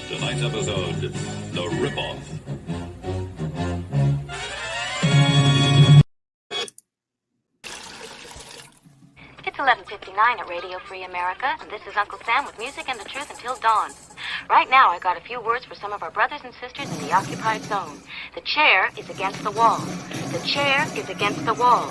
Tonight's episode, The Ripoff. It's 11:59 at Radio Free America, and this is Uncle Sam with music and the truth until dawn. Right now, I got a few words for some of our brothers and sisters in the occupied zone. The chair is against the wall. The chair is against the wall.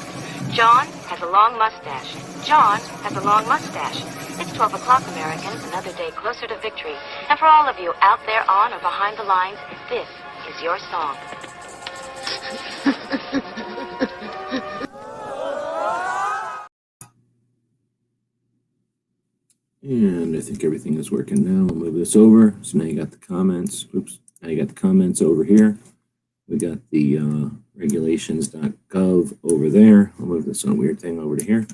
John has a long mustache. John has a long mustache. It's 12 o'clock, Americans, another day closer to victory. And for all of you out there on or behind the lines, this is your song. And I think everything is working now. I'll move this over. So now you got the comments. Oops. Now you got the comments over here. We got the regulations.gov over there. I'll move this on weird thing over to here.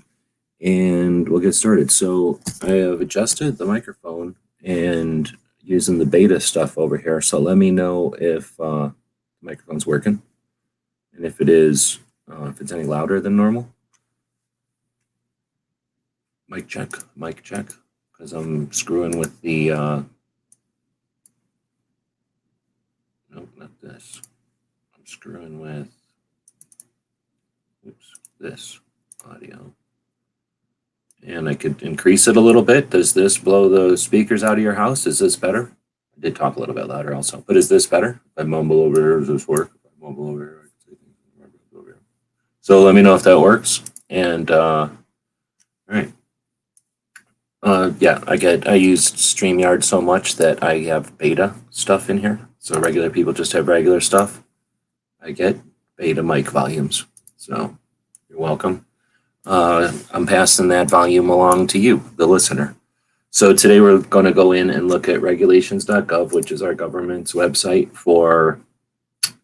And we'll get started. So I have adjusted the microphone and using the beta stuff over here. So let me know if the microphone's working. And if it is, if it's any louder than normal. Mic check. Because I'm screwing with the, nope, not this. I'm screwing with, this audio. And I could increase it a little bit. Does this blow the speakers out of your house? Is this better? I did talk a little bit louder also, but is this better? If I mumble over here, does this work? If I mumble over here, so let me know if that works. And, all right. Yeah, I used StreamYard so much that I have beta stuff in here. So regular people just have regular stuff. I get beta mic volumes. So you're welcome. I'm passing that volume along to you, the listener. So today we're going to go in and look at regulations.gov, which is our government's website for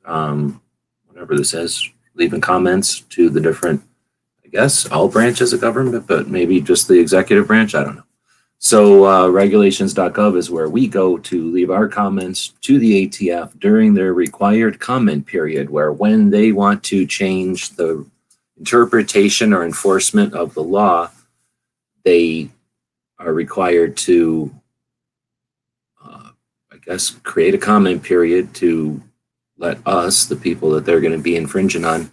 whatever this is, leaving comments to the different, I guess, all branches of government, but maybe just the executive branch. I don't know. So regulations.gov is where we go to leave our comments to the ATF during their required comment period, where when they want to change the interpretation or enforcement of the law, they are required to, I guess, create a comment period to let us, the people that they're going to be infringing on,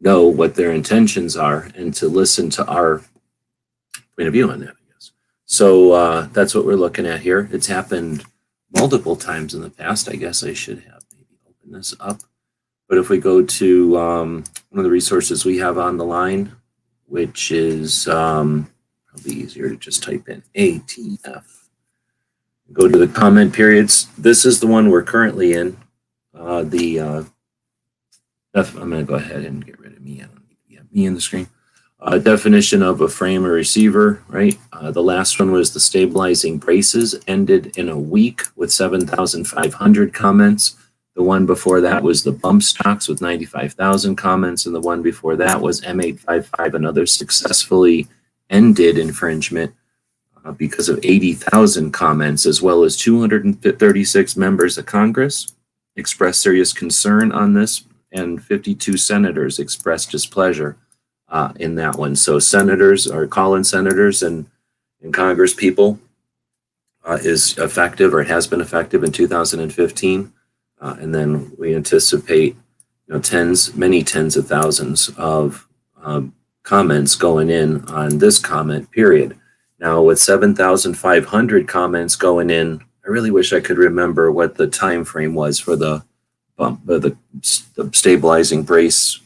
know what their intentions are and to listen to our point of view on that. So that's what we're looking at here. It's happened multiple times in the past. I guess I should have maybe opened this up. But if we go to one of the resources we have on the line, which is probably easier to just type in ATF. Go to the comment periods. This is the one we're currently in. I'm going to go ahead and get rid of me. I don't need to have me in the screen. Definition of a frame or receiver, right? The last one was the stabilizing braces, ended in a week with 7,500 comments. The one before that was the bump stocks with 95,000 comments. And the one before that was M855, another successfully ended infringement because of 80,000 comments, as well as 236 members of Congress expressed serious concern on this, and 52 senators expressed displeasure in that one. So senators or call-in senators and Congress people is effective, or it has been effective in 2015. And then we anticipate, many tens of thousands of comments going in on this comment period. Now with 7,500 comments going in, I really wish I could remember what the time frame was for the stabilizing brace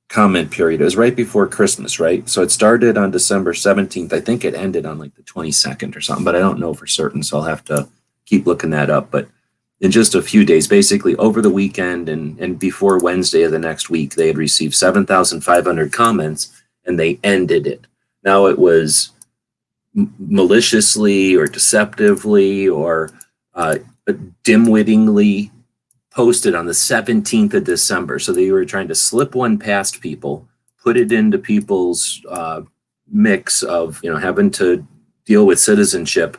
comment period. It was right before Christmas, right? So it started on December 17th. I think it ended on like the 22nd or something, but I don't know for certain. So I'll have to keep looking that up. But in just a few days, basically over the weekend and before Wednesday of the next week, they had received 7,500 comments and they ended it. Now it was maliciously or deceptively or dim-wittingly posted on the 17th of December. So they were trying to slip one past people, put it into people's mix of, having to deal with citizenship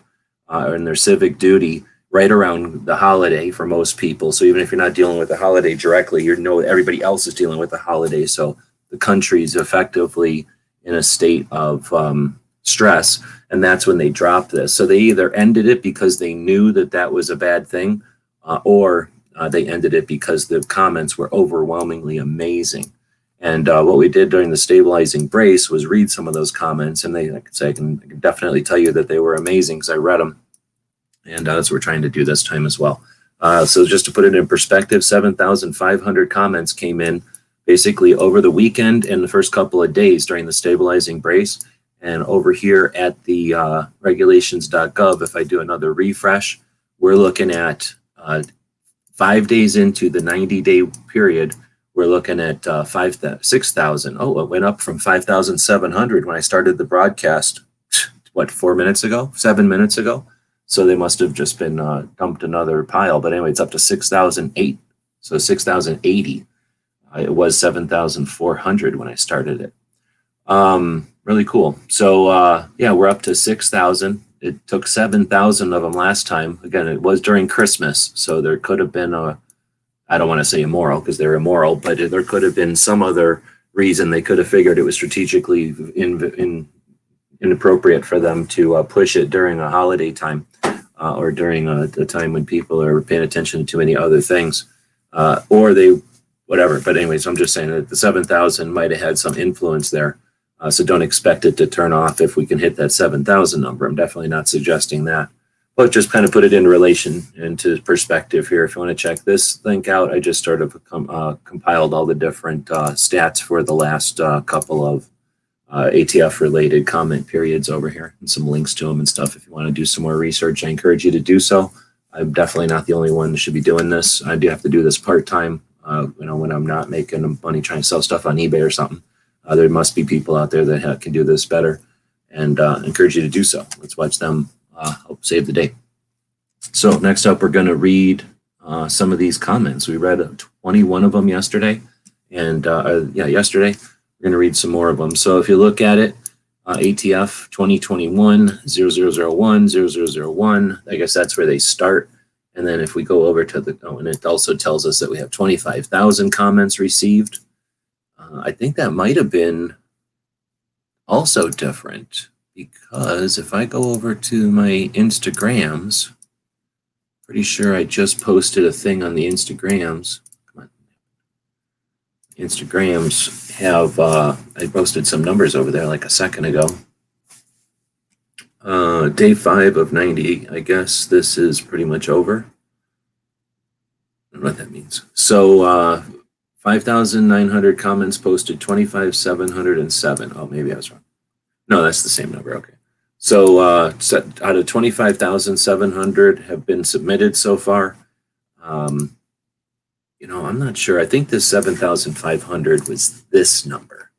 and their civic duty right around the holiday for most people. So even if you're not dealing with the holiday directly, you know everybody else is dealing with the holiday. So the country's effectively in a state of stress, and that's when they dropped this. So they either ended it because they knew that that was a bad thing, or they ended it because the comments were overwhelmingly amazing. And what we did during the stabilizing brace was read some of those comments, and I can definitely tell you that they were amazing because I read them, and that's what we're trying to do this time as well. So just to put it in perspective, 7,500 comments came in basically over the weekend and the first couple of days during the stabilizing brace. And over here at the regulations.gov, if I do another refresh, we're looking at 5 days into the 90-day period. We're looking at 6,000. Oh, it went up from 5,700 when I started the broadcast, 4 minutes ago, 7 minutes ago. So they must have just been dumped another pile. But anyway, it's up to 6,008. So 6,080. It was 7,400 when I started it. Really cool. So yeah, we're up to 6,000. It took 7,000 of them last time. Again, it was during Christmas. So there could have been I don't want to say immoral because they're immoral, but there could have been some other reason. They could have figured it was strategically inappropriate for them to push it during a holiday time or during a time when people are paying attention to any other things, or they, whatever. But anyways, I'm just saying that the 7,000 might have had some influence there. So don't expect it to turn off if we can hit that 7,000 number. I'm definitely not suggesting that. But just kind of put it in relation into perspective here. If you want to check this link out, I just sort of compiled all the different stats for the last couple of ATF-related comment periods over here, and some links to them and stuff. If you want to do some more research, I encourage you to do so. I'm definitely not the only one that should be doing this. I do have to do this part-time, when I'm not making money trying to sell stuff on eBay or something. There must be people out there that can do this better, and encourage you to do so. Let's watch them help save the day. So next up, we're going to read some of these comments. We read 21 of them yesterday, and yesterday. We're going to read some more of them. So if you look at it, ATF 2021 0001 0001, I guess that's where they start. And then if we go over to and it also tells us that we have 25,000 comments received. I think that might have been also different, because if I go over to my Instagrams, pretty sure I just posted a thing on the Instagrams. Come on. Instagrams have, I posted some numbers over there like a second ago. Day 5 of 90, I guess this is pretty much over. I don't know what that means. So 5,900 comments posted, 25,707. Oh, maybe I was wrong. No, that's the same number. Okay. So out of 25,700 have been submitted so far. I'm not sure. I think the 7,500 was this number.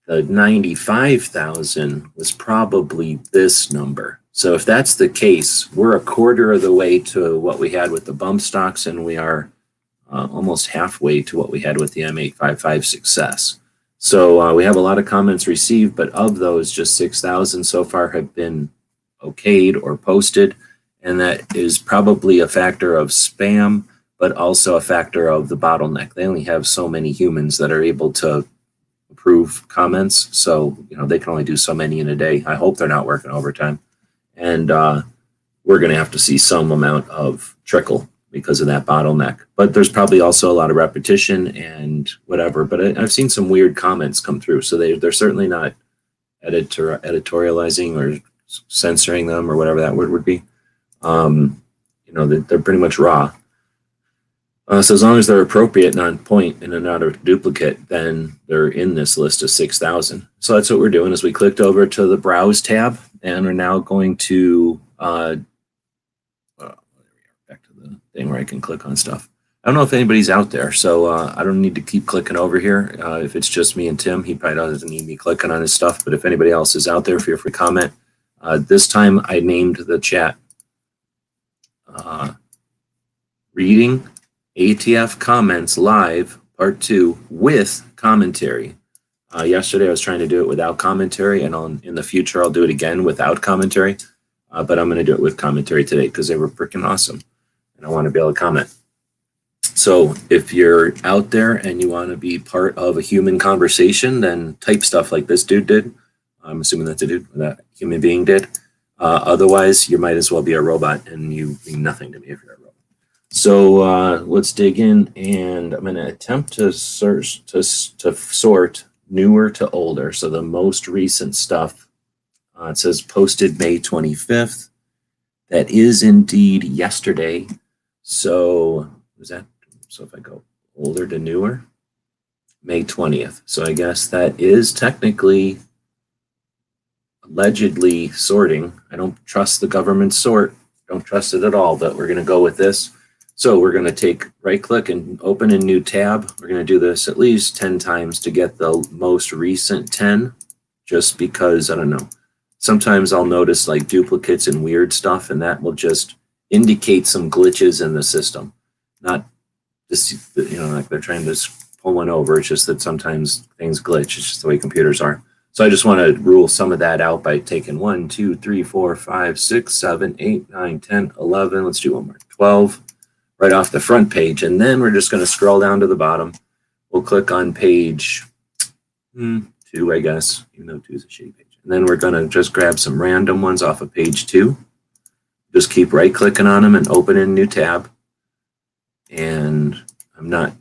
The 95,000 was probably this number. So if that's the case, we're a quarter of the way to what we had with the bump stocks, and we are almost halfway to what we had with the M855 success. So we have a lot of comments received, but of those, just 6,000 so far have been okayed or posted. And that is probably a factor of spam, but also a factor of the bottleneck. They only have so many humans that are able to approve comments. So, they can only do so many in a day. I hope they're not working overtime. And we're going to have to see some amount of trickle because of that bottleneck. But there's probably also a lot of repetition and whatever. But I've seen some weird comments come through. So they're certainly not editorializing or censoring them or whatever that word would be. They're pretty much raw. So as long as they're appropriate and on point and not a duplicate, then they're in this list of 6,000. So that's what we're doing is we clicked over to the Browse tab, and we're now going to back to the thing where I can click on stuff. I don't know if anybody's out there, so I don't need to keep clicking over here. If it's just me and Tim, he probably doesn't need me clicking on his stuff. But if anybody else is out there, feel free to comment. This time I named the chat Reading ATF Comments Live Part 2 with commentary. Yesterday I was trying to do it without commentary, and in the future I'll do it again without commentary. but I'm going to do it with commentary today because they were freaking awesome, and I want to be able to comment. So if you're out there and you want to be part of a human conversation, then type stuff like this dude did. I'm assuming that's a dude, that human being did. Otherwise, you might as well be a robot, and you mean nothing to me if you're a robot. So let's dig in, and I'm going to attempt to search to sort newer to older. So the most recent stuff, it says posted May 25th. That is indeed yesterday. So was that? So if I go older to newer, May 20th. So I guess that is technically allegedly sorting. I don't trust the government sort. Don't trust it at all, but we're going to go with this. So we're going to take right click and open a new tab. We're going to do this at least 10 times to get the most recent 10, just because, I don't know, sometimes I'll notice like duplicates and weird stuff, and that will just indicate some glitches in the system. Not just, like they're trying to pull one over. It's just that sometimes things glitch. It's just the way computers are. So I just want to rule some of that out by taking 1, 2, 3, 4, 5, 6, 7, 8, 9, 10, 11. Let's do one more. 12 right off the front page. And then we're just going to scroll down to the bottom. We'll click on page 2, I guess, even though 2 is a shitty page. And then we're going to just grab some random ones off of page 2. Just keep right clicking on them and open a new tab. And I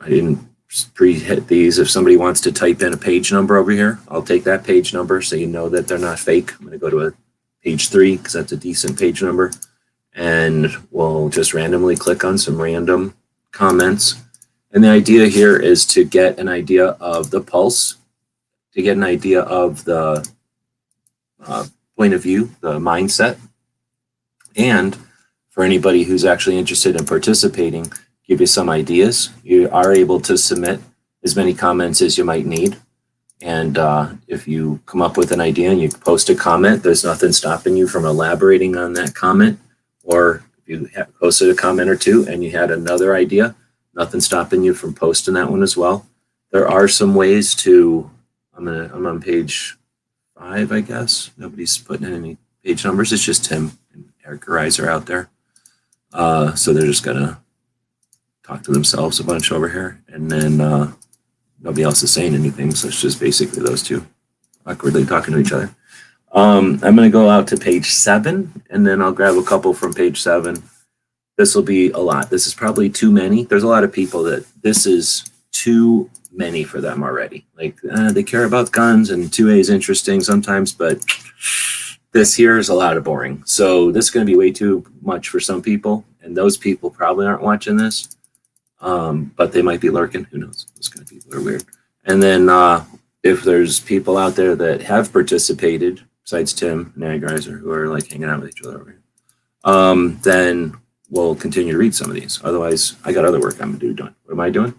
didn't pre-hit these. If somebody wants to type in a page number over here, I'll take that page number so you know that they're not fake. I'm going to go to a page 3 because that's a decent page number. And we'll just randomly click on some random comments. And the idea here is to get an idea of the pulse, to get an idea of the point of view, the mindset, and for anybody who's actually interested in participating, give you some ideas. You are able to submit as many comments as you might need. And if you come up with an idea and you post a comment, there's nothing stopping you from elaborating on that comment. Or if you posted a comment or two and you had another idea, nothing stopping you from posting that one as well. There are some ways to, I'm on page 5, I guess. Nobody's putting in any page numbers. It's just Tim and Eric Reiser out there. So they're just gonna talk to themselves a bunch over here, and then nobody else is saying anything, so it's just basically those two awkwardly talking to each other. I'm gonna go out to page 7, and then I'll grab a couple from page 7. This will be a lot. This is probably too many. There's a lot of people that this is too many for them already. Like they care about guns, and 2A is interesting sometimes, but this here is a lot of boring. So this is going to be way too much for some people, and those people probably aren't watching this, but they might be lurking. Who knows? Those kind of people are weird. And then if there's people out there that have participated, besides Tim and Agrizer, who are like hanging out with each other over here, then we'll continue to read some of these. Otherwise, I got other work I'm doing. What am I doing?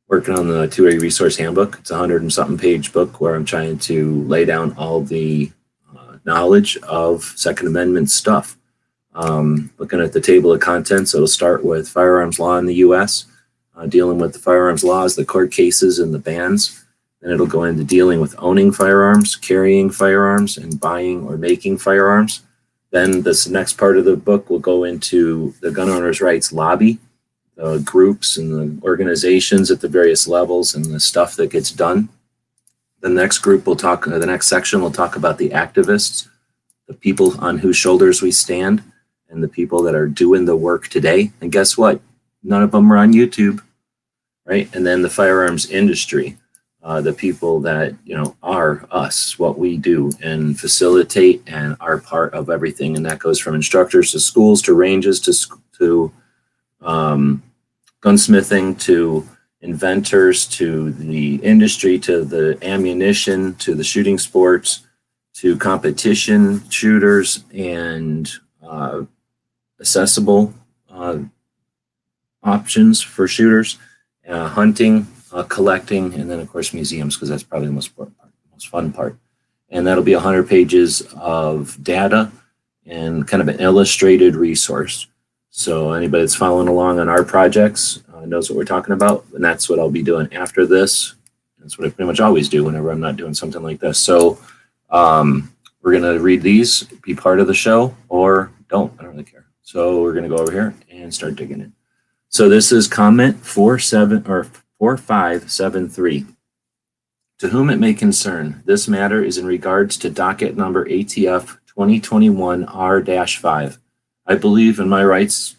Working on the 2A resource handbook. It's a 100 and something page book where I'm trying to lay down all the knowledge of Second Amendment stuff. Looking at the table of contents, it'll start with firearms law in the U.S., dealing with the firearms laws, the court cases, and the bans. Then it'll go into dealing with owning firearms, carrying firearms, and buying or making firearms. Then this next part of the book will go into the gun owners' rights lobby, the groups and the organizations at the various levels and the stuff that gets done. The next group will talk, the next section will talk about the activists, the people on whose shoulders we stand, and the people that are doing the work today. And guess what? None of them are on YouTube, right? And then the firearms industry, the people that, are us, what we do and facilitate and are part of everything. And that goes from instructors to schools to ranges to gunsmithing to inventors to the industry to the ammunition to the shooting sports to competition shooters and accessible options for shooters, hunting, collecting, and then of course museums, because that's probably the most fun part. And that'll be 100 pages of data and kind of an illustrated resource. So anybody that's following along on our projects knows what we're talking about, and that's what I'll be doing after this. That's what I pretty much always do whenever I'm not doing something like this. So We're going to read these, be part of the show, or don't. I don't really care. So we're going to go over here and start digging in. So this is comment 4573. To whom it may concern, this matter is in regards to docket number ATF 2021 R-5. I believe in my rights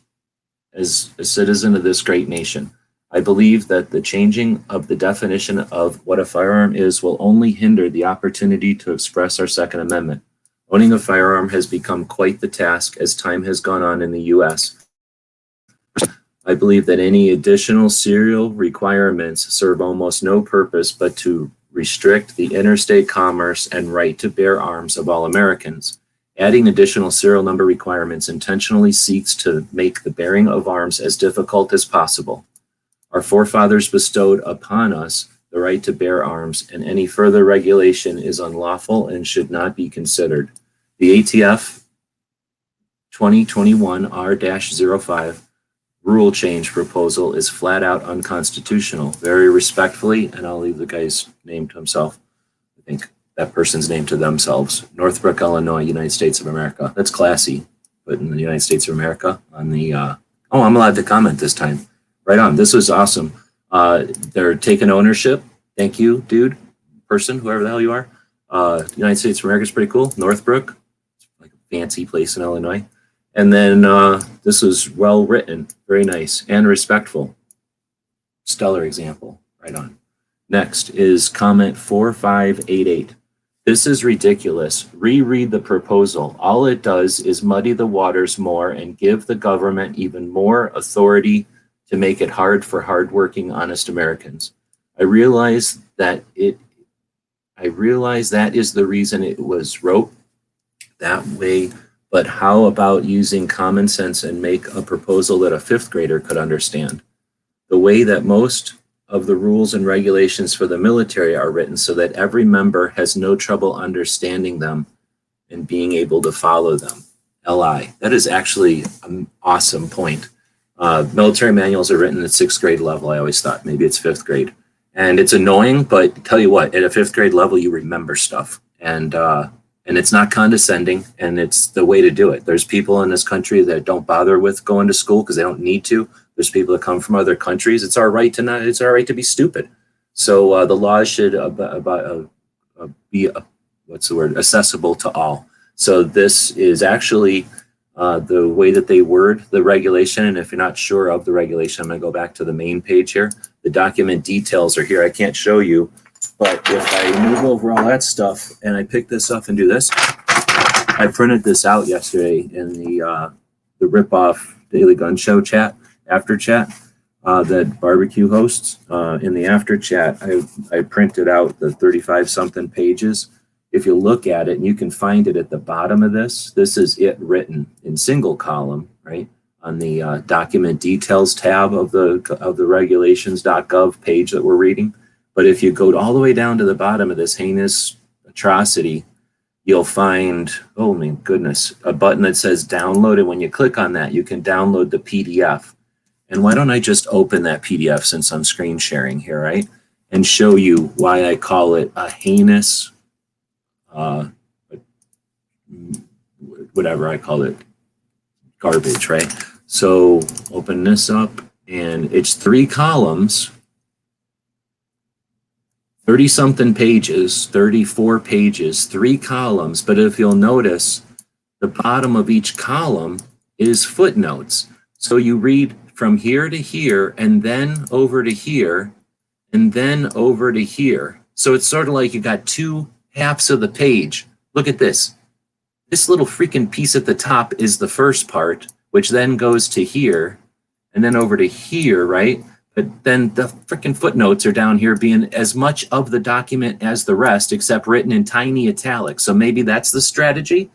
as a citizen of this great nation. I believe that the changing of the definition of what a firearm is will only hinder the opportunity to express our Second Amendment. Owning a firearm has become quite the task as time has gone on in the U.S. I believe that any additional serial requirements serve almost no purpose but to restrict the interstate commerce and right to bear arms of all Americans. Adding additional serial number requirements intentionally seeks to make the bearing of arms as difficult as possible. Our forefathers bestowed upon us the right to bear arms, and any further regulation is unlawful and should not be considered. The ATF 2021 R-05 rule change proposal is flat out unconstitutional. Very respectfully, and I'll leave the guy's name to himself. I think that person's name to themselves. Northbrook, Illinois, United States of America. That's classy, but in the United States of America on the, oh, I'm allowed to comment this time. Right on. This was awesome. They're taking ownership. Thank you, dude, person, whoever the hell you are. United States of America is pretty cool. Northbrook, like a fancy place in Illinois. And then this was well written, very nice and respectful. Stellar example. Right on. Next is comment 4588. This is ridiculous. Reread the proposal. All it does is muddy the waters more and give the government even more authority to make it hard for hardworking, honest Americans. I realize that is the reason it was wrote that way, but how about using common sense and make a proposal that a fifth grader could understand? The way that most of the rules and regulations for the military are written so that every member has no trouble understanding them and being able to follow them. LI. That is actually an awesome point. Military manuals are written at 6th grade level. I always thought maybe it's 5th grade. And it's annoying, but tell you what, at a 5th grade level, you remember stuff. And it's not condescending, and it's the way to do it. There's people in this country that don't bother with going to school because they don't need to. There's people that come from other countries. It's our right to be stupid. So the laws should be accessible to all. So this is actually the way that they word the regulation. And if you're not sure of the regulation, I'm going to go back to the main page here. The document details are here. I can't show you, but if I move over all that stuff and I pick this up and do this, I printed this out yesterday in the Rip-Off Daily Gun Show chat, after chat, that barbecue hosts. In the after chat, I printed out the 35 something pages. If you look at it, and you can find it at the bottom of this is it written in single column, right? On the document details tab of the regulations.gov page that we're reading. But if you go all the way down to the bottom of this heinous atrocity, you'll find, oh my goodness, a button that says download. And when you click on that, you can download the PDF. And why don't I just open that PDF since I'm screen sharing here, right? And show you why I call it a heinous, whatever I call it, garbage, right? So open this up, and it's 3 columns, 30 something pages, 34 pages, 3 columns. But if you'll notice, the bottom of each column is footnotes. So you read from here to here, and then over to here, and then over to here. So it's sort of like you got 2 halves of the page. Look at this. This little freaking piece at the top is the first part, which then goes to here, and then over to here, right? But then the freaking footnotes are down here being as much of the document as the rest, except written in tiny italics. So maybe that's the strategy.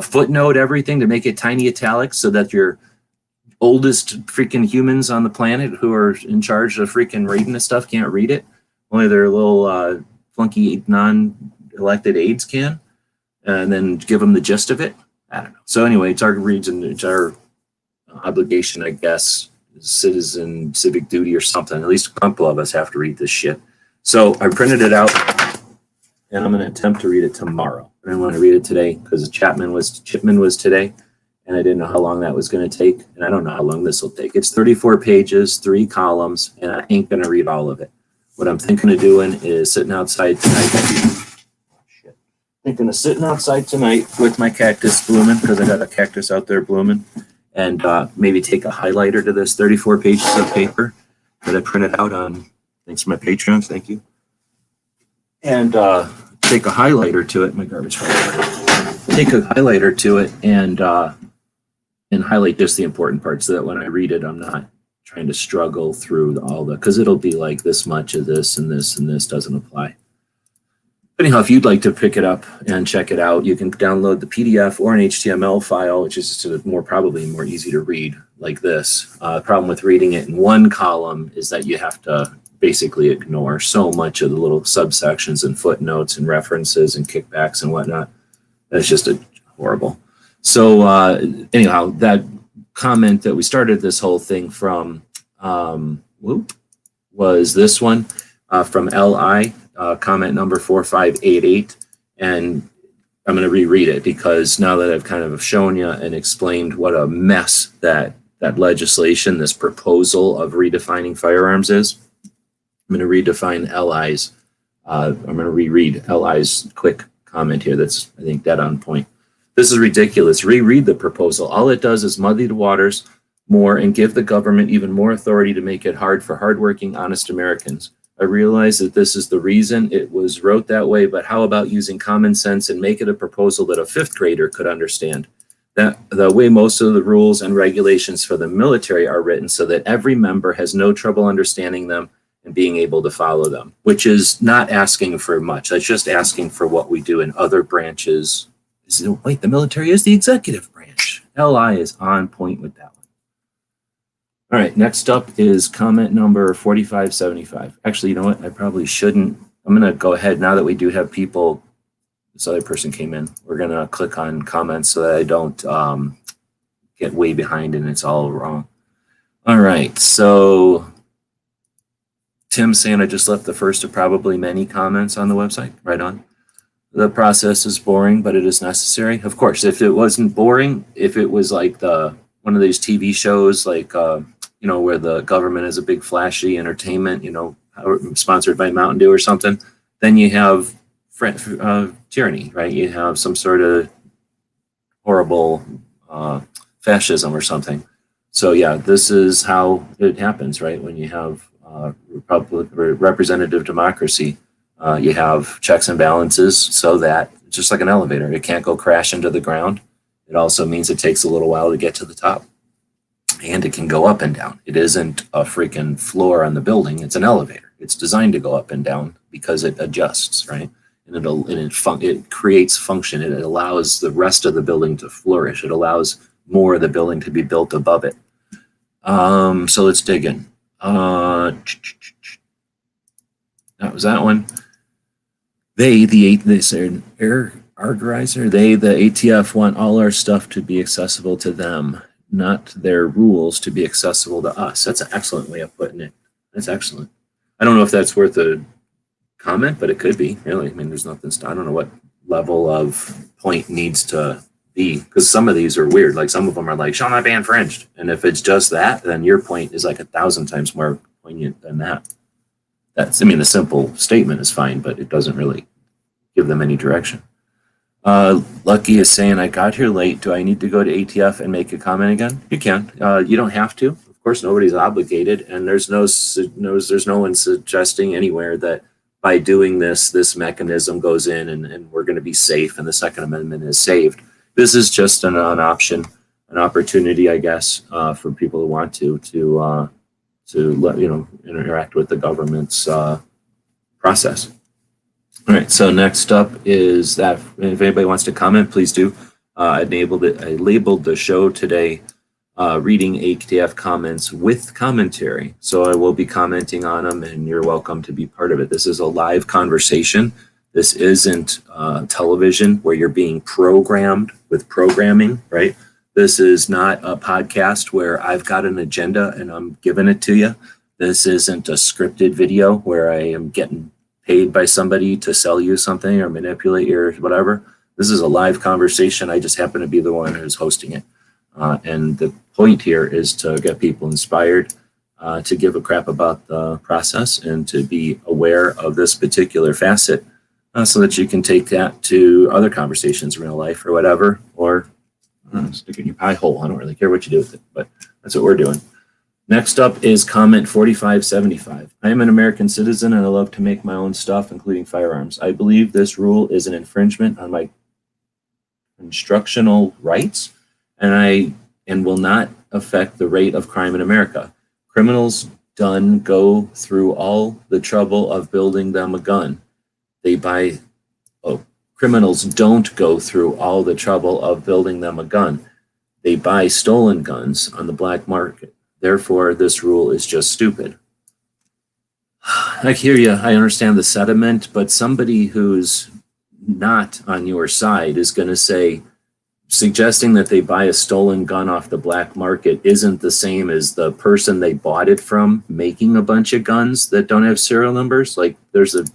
Footnote everything to make it tiny italics so that your oldest freaking humans on the planet who are in charge of freaking reading this stuff can't read it. Only their little flunky non-elected aides can, and then give them the gist of it. I don't know. So anyway, it's our obligation, I guess, citizen civic duty or something. At least a couple of us have to read this shit. So I printed it out, and I'm going to attempt to read it tomorrow. I didn't want to read it today because Chipman was today, and I didn't know how long that was going to take, and I don't know how long this will take. It's 34 pages, 3 columns, and I ain't going to read all of it. What I'm thinking of doing is sitting outside tonight. Thinking of sitting outside tonight with my cactus blooming, because I got a cactus out there blooming, and maybe take a highlighter to this 34 pages of paper that I printed out on. Thanks for my Patreons, thank you. And take a highlighter to it. My garbage highlighter. Take a highlighter to it and highlight just the important parts, so that when I read it, I'm not trying to struggle through all the, because it'll be like this much of this and this and this doesn't apply. Anyhow, if you'd like to pick it up and check it out, you can download the PDF or an HTML file, which is just probably more easy to read like this. The problem with reading it in one column is that you have to basically ignore so much of the little subsections and footnotes and references and kickbacks and whatnot. That's just horrible. So anyhow, that comment that we started this whole thing from was this one from LI. Comment number 4588, and I'm going to reread it because now that I've kind of shown you and explained what a mess that legislation, this proposal of redefining firearms is, I'm going to redefine LI's. I'm going to reread LI's quick comment here. That's, I think, dead on point. This is ridiculous. Reread the proposal. All it does is muddy the waters more and give the government even more authority to make it hard for hardworking, honest Americans. I realize that this is the reason it was wrote that way, but how about using common sense and make it a proposal that a 5th grader could understand? That the way most of the rules and regulations for the military are written, so that every member has no trouble understanding them and being able to follow them, which is not asking for much. That's just asking for what we do in other branches. Wait, the military is the executive branch. LI is on point with that one. All right, next up is comment number 4575. Actually, you know what? I probably shouldn't. I'm going to go ahead now that we do have people. This other person came in. We're going to click on comments so that I don't get way behind and it's all wrong. All right, so Tim saying I just left the first of probably many comments on the website. Right on. The process is boring, but it is necessary. Of course, if it wasn't boring, if it was like one of these TV shows like where the government is a big flashy entertainment, sponsored by Mountain Dew or something, then you have tyranny, right? You have some sort of horrible fascism or something. So yeah, this is how it happens, right? When you have representative democracy, you have checks and balances, so that just like an elevator, it can't go crash into the ground. It also means it takes a little while to get to the top. And it can go up and down. It isn't a freaking floor on the building. It's an elevator. It's designed to go up and down because it adjusts, right? And it creates function. It allows the rest of the building to flourish. It allows more of the building to be built above it. So let's dig in. That was that one. They, the ATF want all our stuff to be accessible to them, not their rules to be accessible to us. That's an excellent way of putting it. That's excellent. I don't know if that's worth a comment, but it could be, really. I mean, there's nothing, I don't know what level of point needs to be, because some of these are weird. Like some of them are like, shall not be infringed. And if it's just that, then your point is like 1,000 times more poignant than that. That's, I mean, the simple statement is fine, but it doesn't really give them any direction. Lucky is saying, I got here late. Do I need to go to ATF and make a comment again? You can. You don't have to. Of course, nobody's obligated, and there's no one suggesting anywhere that by doing this mechanism goes in and we're going to be safe and the Second Amendment is saved. This is just an option, an opportunity, I guess, for people who want to let interact with the government's process. All right, so next up is that if anybody wants to comment, please do. I labeled the show today reading ATF comments with commentary. So I will be commenting on them and you're welcome to be part of it. This is a live conversation. This isn't television where you're being programmed with programming, right? This is not a podcast where I've got an agenda and I'm giving it to you. This isn't a scripted video where I am getting paid by somebody to sell you something or manipulate your whatever. This is a live conversation. I just happen to be the one who's hosting it. And the point here is to get people inspired to give a crap about the process and to be aware of this particular facet so that you can take that to other conversations in real life or whatever, or stick it in your pie hole. I don't really care what you do with it, but that's what we're doing. Next up is comment 4575. I am an American citizen and I love to make my own stuff, including firearms. I believe this rule is an infringement on my instructional rights and will not affect the rate of crime in America. Criminals go through all the trouble of building them a gun. Criminals don't go through all the trouble of building them a gun. They buy stolen guns on the black market. Therefore, this rule is just stupid. I hear you. I understand the sentiment, but somebody who's not on your side is going to say, suggesting that they buy a stolen gun off the black market isn't the same as the person they bought it from making a bunch of guns that don't have serial numbers. Like, there's a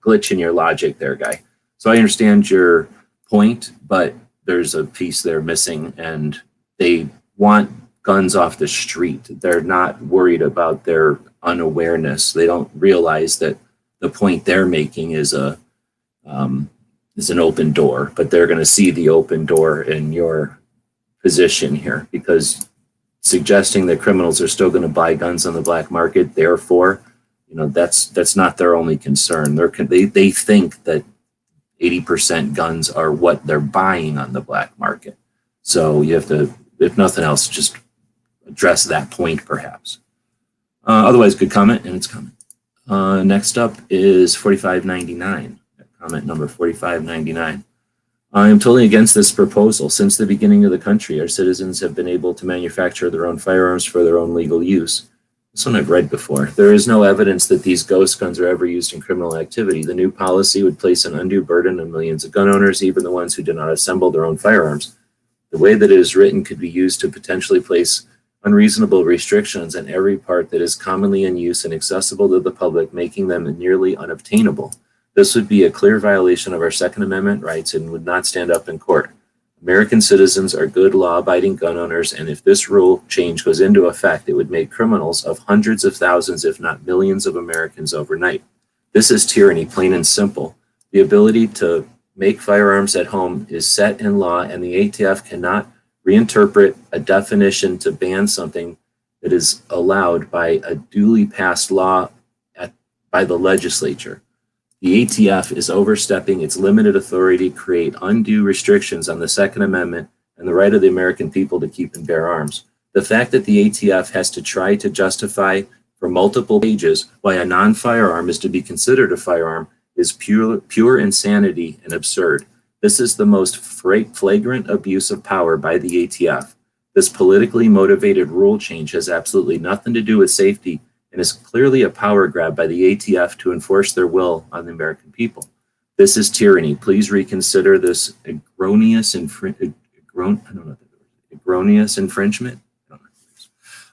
glitch in your logic there, guy. So I understand your point, but there's a piece there missing, and they want guns off the street. They're not worried about their unawareness. They don't realize that the point they're making is an open door, but they're going to see the open door in your position here, because suggesting that criminals are still going to buy guns on the black market, therefore, that's not their only concern. They think that 80% guns are what they're buying on the black market. So you have to, if nothing else, just address that point, perhaps. Otherwise, good comment, and it's coming. Next up is 4599. Comment number 4599. I am totally against this proposal. Since the beginning of the country, our citizens have been able to manufacture their own firearms for their own legal use. This one I've read before. There is no evidence that these ghost guns are ever used in criminal activity. The new policy would place an undue burden on millions of gun owners, even the ones who do not assemble their own firearms. The way that it is written could be used to potentially place unreasonable restrictions on every part that is commonly in use and accessible to the public, making them nearly unobtainable. This would be a clear violation of our Second Amendment rights and would not stand up in court. American citizens are good, law-abiding gun owners, and if this rule change goes into effect, it would make criminals of hundreds of thousands, if not millions of Americans overnight. This is tyranny, plain and simple. The ability to make firearms at home is set in law, and the ATF cannot reinterpret a definition to ban something that is allowed by a duly passed law by the legislature. The ATF is overstepping its limited authority to create undue restrictions on the Second Amendment and the right of the American people to keep and bear arms. The fact that the ATF has to try to justify for multiple pages why a non-firearm is to be considered a firearm is pure insanity and absurd. This is the most flagrant abuse of power by the ATF. This politically motivated rule change has absolutely nothing to do with safety and is clearly a power grab by the ATF to enforce their will on the American people. This is tyranny. Please reconsider this erroneous infringement.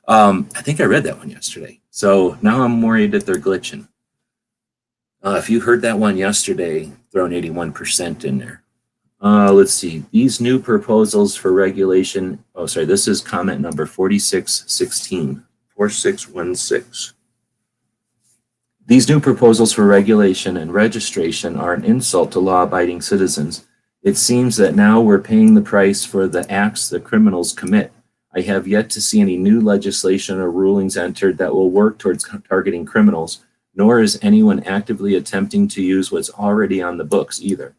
I think I read that one yesterday. So now I'm worried that they're glitching. If you heard that one yesterday, throw an 81% in there. Let's see. These new proposals for regulation. Oh, sorry. This is comment number 4616. 4616. These new proposals for regulation and registration are an insult to law-abiding citizens. It seems that now we're paying the price for the acts that criminals commit. I have yet to see any new legislation or rulings entered that will work towards targeting criminals, nor is anyone actively attempting to use what's already on the books either.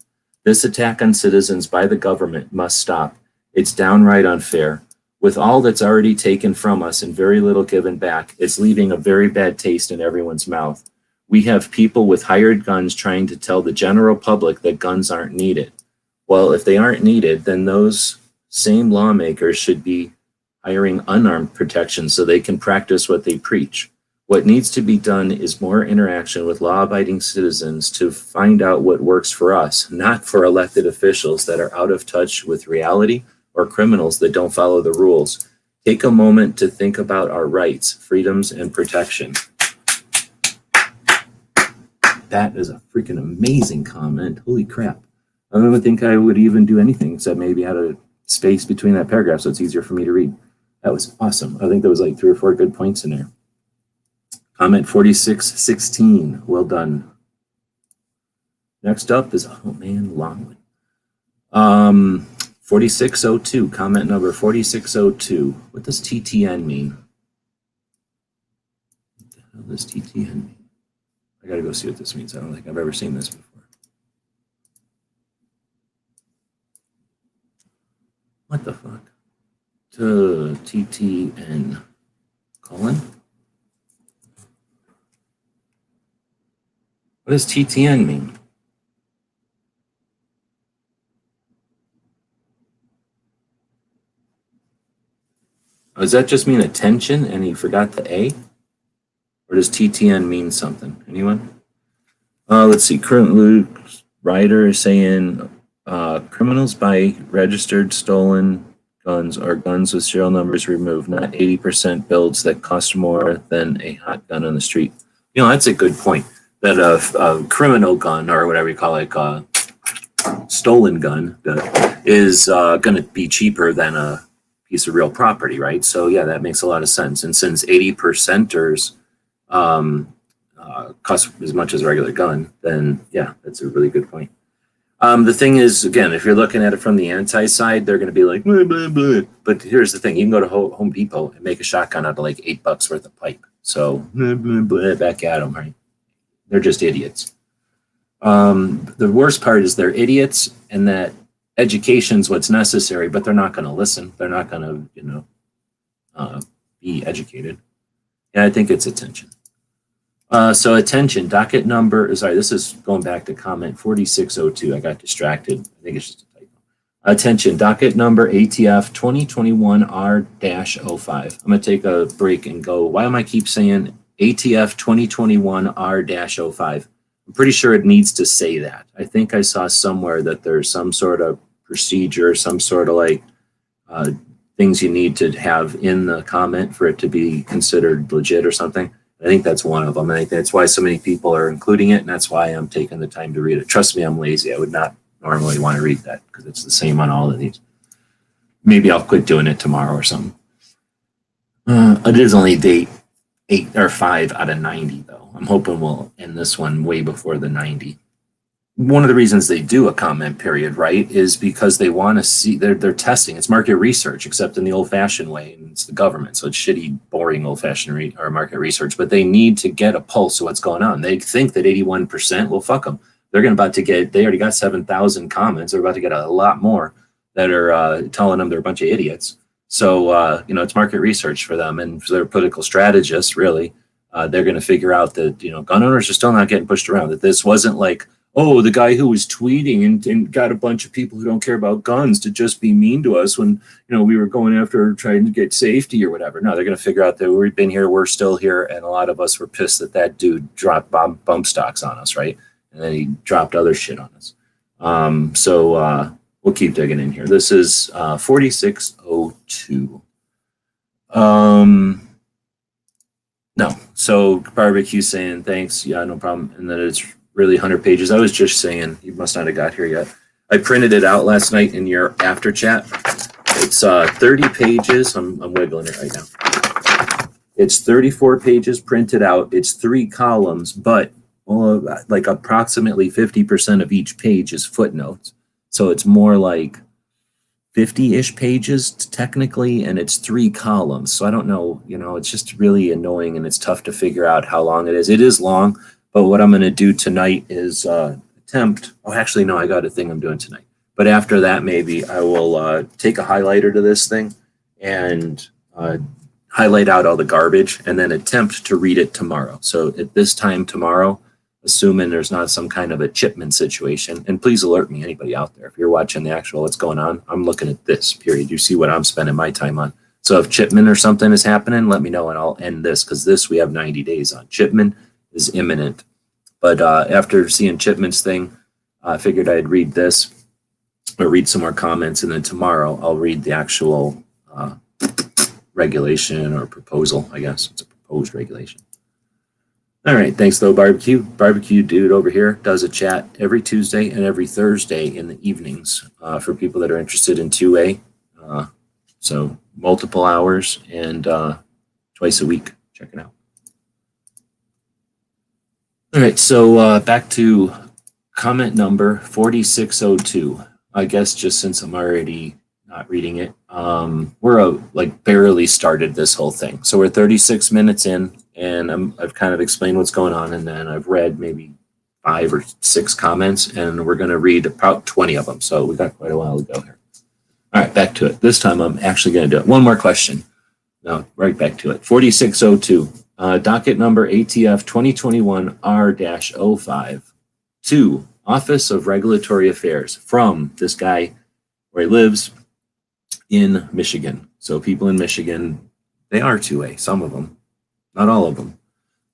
This attack on citizens by the government must stop. It's downright unfair. With all that's already taken from us and very little given back, it's leaving a very bad taste in everyone's mouth. We have people with hired guns trying to tell the general public that guns aren't needed. Well, if they aren't needed, then those same lawmakers should be hiring unarmed protection so they can practice what they preach. What needs to be done is more interaction with law-abiding citizens to find out what works for us, not for elected officials that are out of touch with reality or criminals that don't follow the rules. Take a moment to think about our rights, freedoms, and protection. That is a freaking amazing comment. Holy crap. I don't even think I would even do anything except maybe add a space between that paragraph so it's easier for me to read. That was awesome. I think there was like 3 or 4 good points in there. Comment 4616. Well done. Next up is, oh man, long one. 4602. Comment number 4602. What does TTN mean? What the hell does TTN mean? I gotta go see what this means. I don't think I've ever seen this before. What the fuck? TTN colon? What does TTN mean? Oh, does that just mean attention and he forgot the A? Or does TTN mean something? Anyone? Let's see. Current Luke Ryder is saying criminals buy registered stolen guns or guns with serial numbers removed, not 80% builds that cost more than a hot gun on the street. You know, that's a good point. That a criminal gun or whatever you call it, stolen gun is going to be cheaper than a piece of real property, right? So yeah, that makes a lot of sense. And since 80%ers cost as much as a regular gun, then yeah, that's a really good point. The thing is, again, if you're looking at it from the anti side, they're going to be like, blah, blah, blah. But here's the thing: you can go to Home Depot and make a shotgun out of like $8 worth of pipe. So blah, blah, blah, back at them, right? They're just idiots. The worst part is they're idiots, and that education's what's necessary, but they're not going to listen. They're not going to, be educated. Yeah, I think it's attention. So attention, docket number, sorry, this is going back to comment 4602. I got distracted. I think it's just a typo. Attention, docket number ATF 2021R-05. I'm going to take a break and go, why am I keep saying ATF 2021R-05? I'm pretty sure it needs to say that. I think I saw somewhere that there's some sort of procedure, some sort of like things you need to have in the comment for it to be considered legit or something. I think that's one of them. I think that's why so many people are including it, and that's why I'm taking the time to read it. Trust me, I'm lazy. I would not normally want to read that because it's the same on all of these. Maybe I'll quit doing it tomorrow or something. It is only day 8 or 5 out of 90, though. I'm hoping we'll end this one way before the 90. One of the reasons they do a comment period, right, is because they want to see, they're testing. It's market research, except in the old-fashioned way, and it's the government, so it's shitty, boring old-fashioned or market research. But they need to get a pulse of what's going on. They think that 81%, well, fuck them. They're about to get, they already got 7,000 comments. They're about to get a lot more that are telling them they're a bunch of idiots. So, it's market research for them, and for their political strategists, really, they're going to figure out that, gun owners are still not getting pushed around, that this wasn't like, oh, the guy who was tweeting and got a bunch of people who don't care about guns to just be mean to us when, we were going after trying to get safety or whatever. No, they're going to figure out that we've been here, we're still here, and a lot of us were pissed that dude dropped bump stocks on us, right? And then he dropped other shit on us. So we'll keep digging in here. This is 4602. No, so barbecue saying thanks. Yeah, no problem. And then it's really 100 pages. I was just saying, you must not have got here yet. I printed it out last night in your after chat. It's 30 pages. I'm wiggling it right now. It's 34 pages printed out. It's 3 columns, but like approximately 50% of each page is footnotes. So it's more like 50-ish pages technically, and it's 3 columns. So I don't know, it's just really annoying, and it's tough to figure out how long it is. It is long. But what I'm going to do tonight is attempt. Oh, actually, no, I got a thing I'm doing tonight. But after that, maybe I will take a highlighter to this thing and highlight out all the garbage and then attempt to read it tomorrow. So at this time tomorrow, assuming there's not some kind of a Chipman situation, and please alert me, anybody out there, if you're watching the actual what's going on, I'm looking at this period. You see what I'm spending my time on. So if Chipman or something is happening, let me know and I'll end this, because this we have 90 days on. Chipman is imminent. But after seeing Chipman's thing, I figured I'd read this or read some more comments, and then tomorrow I'll read the actual regulation or proposal, I guess. It's a proposed regulation. All right, thanks though, barbecue. Barbecue dude over here does a chat every Tuesday and every Thursday in the evenings for people that are interested in 2A. So multiple hours and twice a week. Check it out. All right, so back to comment number 4602. I guess just since I'm already not reading it, we're like barely started this whole thing. So we're 36 minutes in, and I've kind of explained what's going on, and then I've read maybe 5 or 6 comments, and we're going to read about 20 of them. So we got quite a while to go here. All right, back to it. This time I'm actually going to do it. One more question. No, right back to it. 4602. Docket number ATF 2021 R-05 to Office of Regulatory Affairs from this guy where he lives in Michigan. So people in Michigan, they are 2A, some of them, not all of them.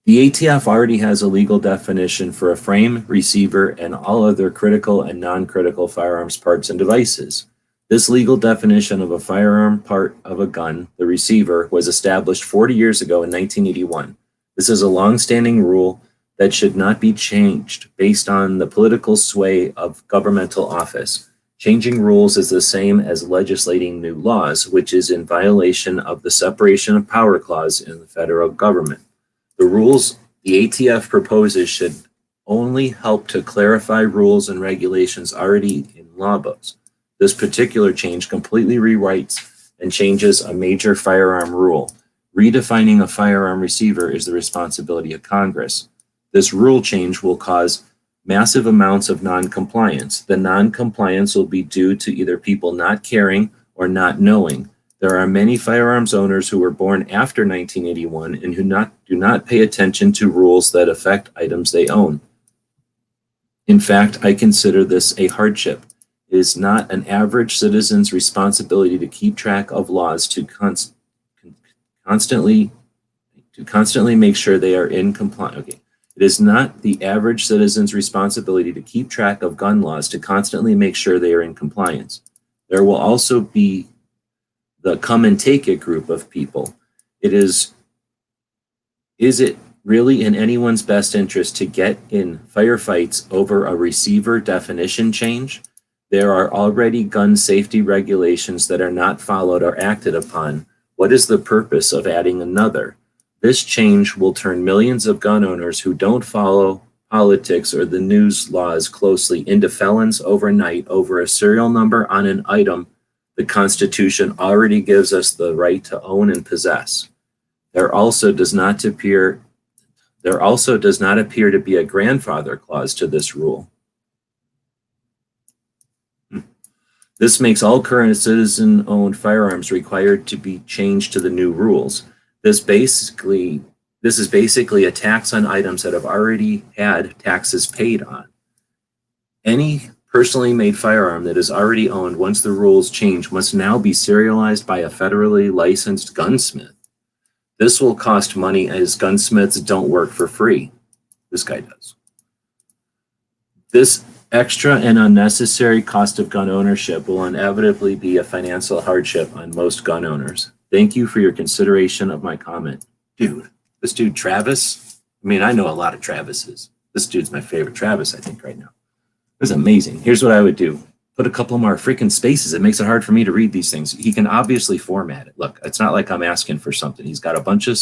The ATF already has a legal definition for a frame, receiver, and all other critical and non-critical firearms parts and devices. This legal definition of a firearm part of a gun, the receiver, was established 40 years ago in 1981. This is a long-standing rule that should not be changed based on the political sway of governmental office. Changing rules is the same as legislating new laws, which is in violation of the separation of power clause in the federal government. The rules the ATF proposes should only help to clarify rules and regulations already in law books. This particular change completely rewrites and changes a major firearm rule. Redefining a firearm receiver is the responsibility of Congress. This rule change will cause massive amounts of non-compliance. The non-compliance will be due to either people not caring or not knowing. There are many firearms owners who were born after 1981 and who do not pay attention to rules that affect items they own. In fact, I consider this a hardship. It is not an average citizen's responsibility to keep track of laws to constantly make sure they are in compliance. Okay. It is not the average citizen's responsibility to keep track of gun laws to constantly make sure they are in compliance. There will also be the come and take it group of people. Is it really in anyone's best interest to get in firefights over a receiver definition change? There are already gun safety regulations that are not followed or acted upon. What is the purpose of adding another? This change will turn millions of gun owners who don't follow politics or the news laws closely into felons overnight over a serial number on an item the Constitution already gives us the right to own and possess. There also does not appear to be a grandfather clause to this rule. This makes all current citizen-owned firearms required to be changed to the new rules. This is basically a tax on items that have already had taxes paid on. Any personally made firearm that is already owned once the rules change must now be serialized by a federally licensed gunsmith. This will cost money as gunsmiths don't work for free. This guy does. This extra and unnecessary cost of gun ownership will inevitably be a financial hardship on most gun owners. Thank you for your consideration of my comment. Dude, this dude Travis, I mean, I know a lot of Travises. This dude's my favorite Travis, I think, right now. This is amazing. Here's what I would do. Put a couple more freaking spaces. It makes it hard for me to read these things. He can obviously format it. Look, it's not like I'm asking for something. He's got a bunch of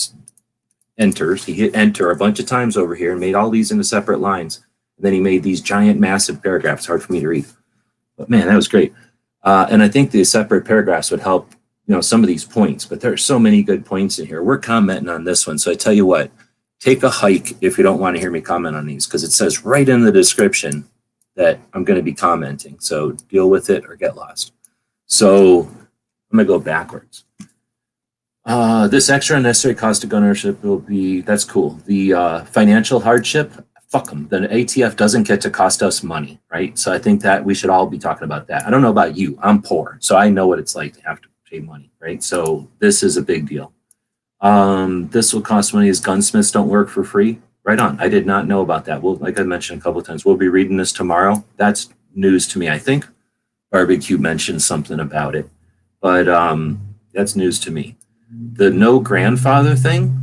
enters. He hit enter a bunch of times over here and made all these into separate lines. And then he made these giant, massive paragraphs hard for me to read. But man, that was great. And I think the separate paragraphs would help, some of these points. But there are so many good points in here. We're commenting on this one. So I tell you what, take a hike if you don't want to hear me comment on these, because it says right in the description that I'm going to be commenting. So deal with it or get lost. So I'm going to go backwards. This extra unnecessary cost of gun ownership will be, that's cool. The financial hardship, fuck them. The ATF doesn't get to cost us money, right? So I think that we should all be talking about that. I don't know about you. I'm poor, so I know what it's like to have to pay money, right? So this is a big deal. This will cost money as gunsmiths don't work for free. Right on. I did not know about that. Well, like I mentioned a couple of times, we'll be reading this tomorrow. That's news to me. I think Barbecue mentioned something about it, but that's news to me. The no grandfather thing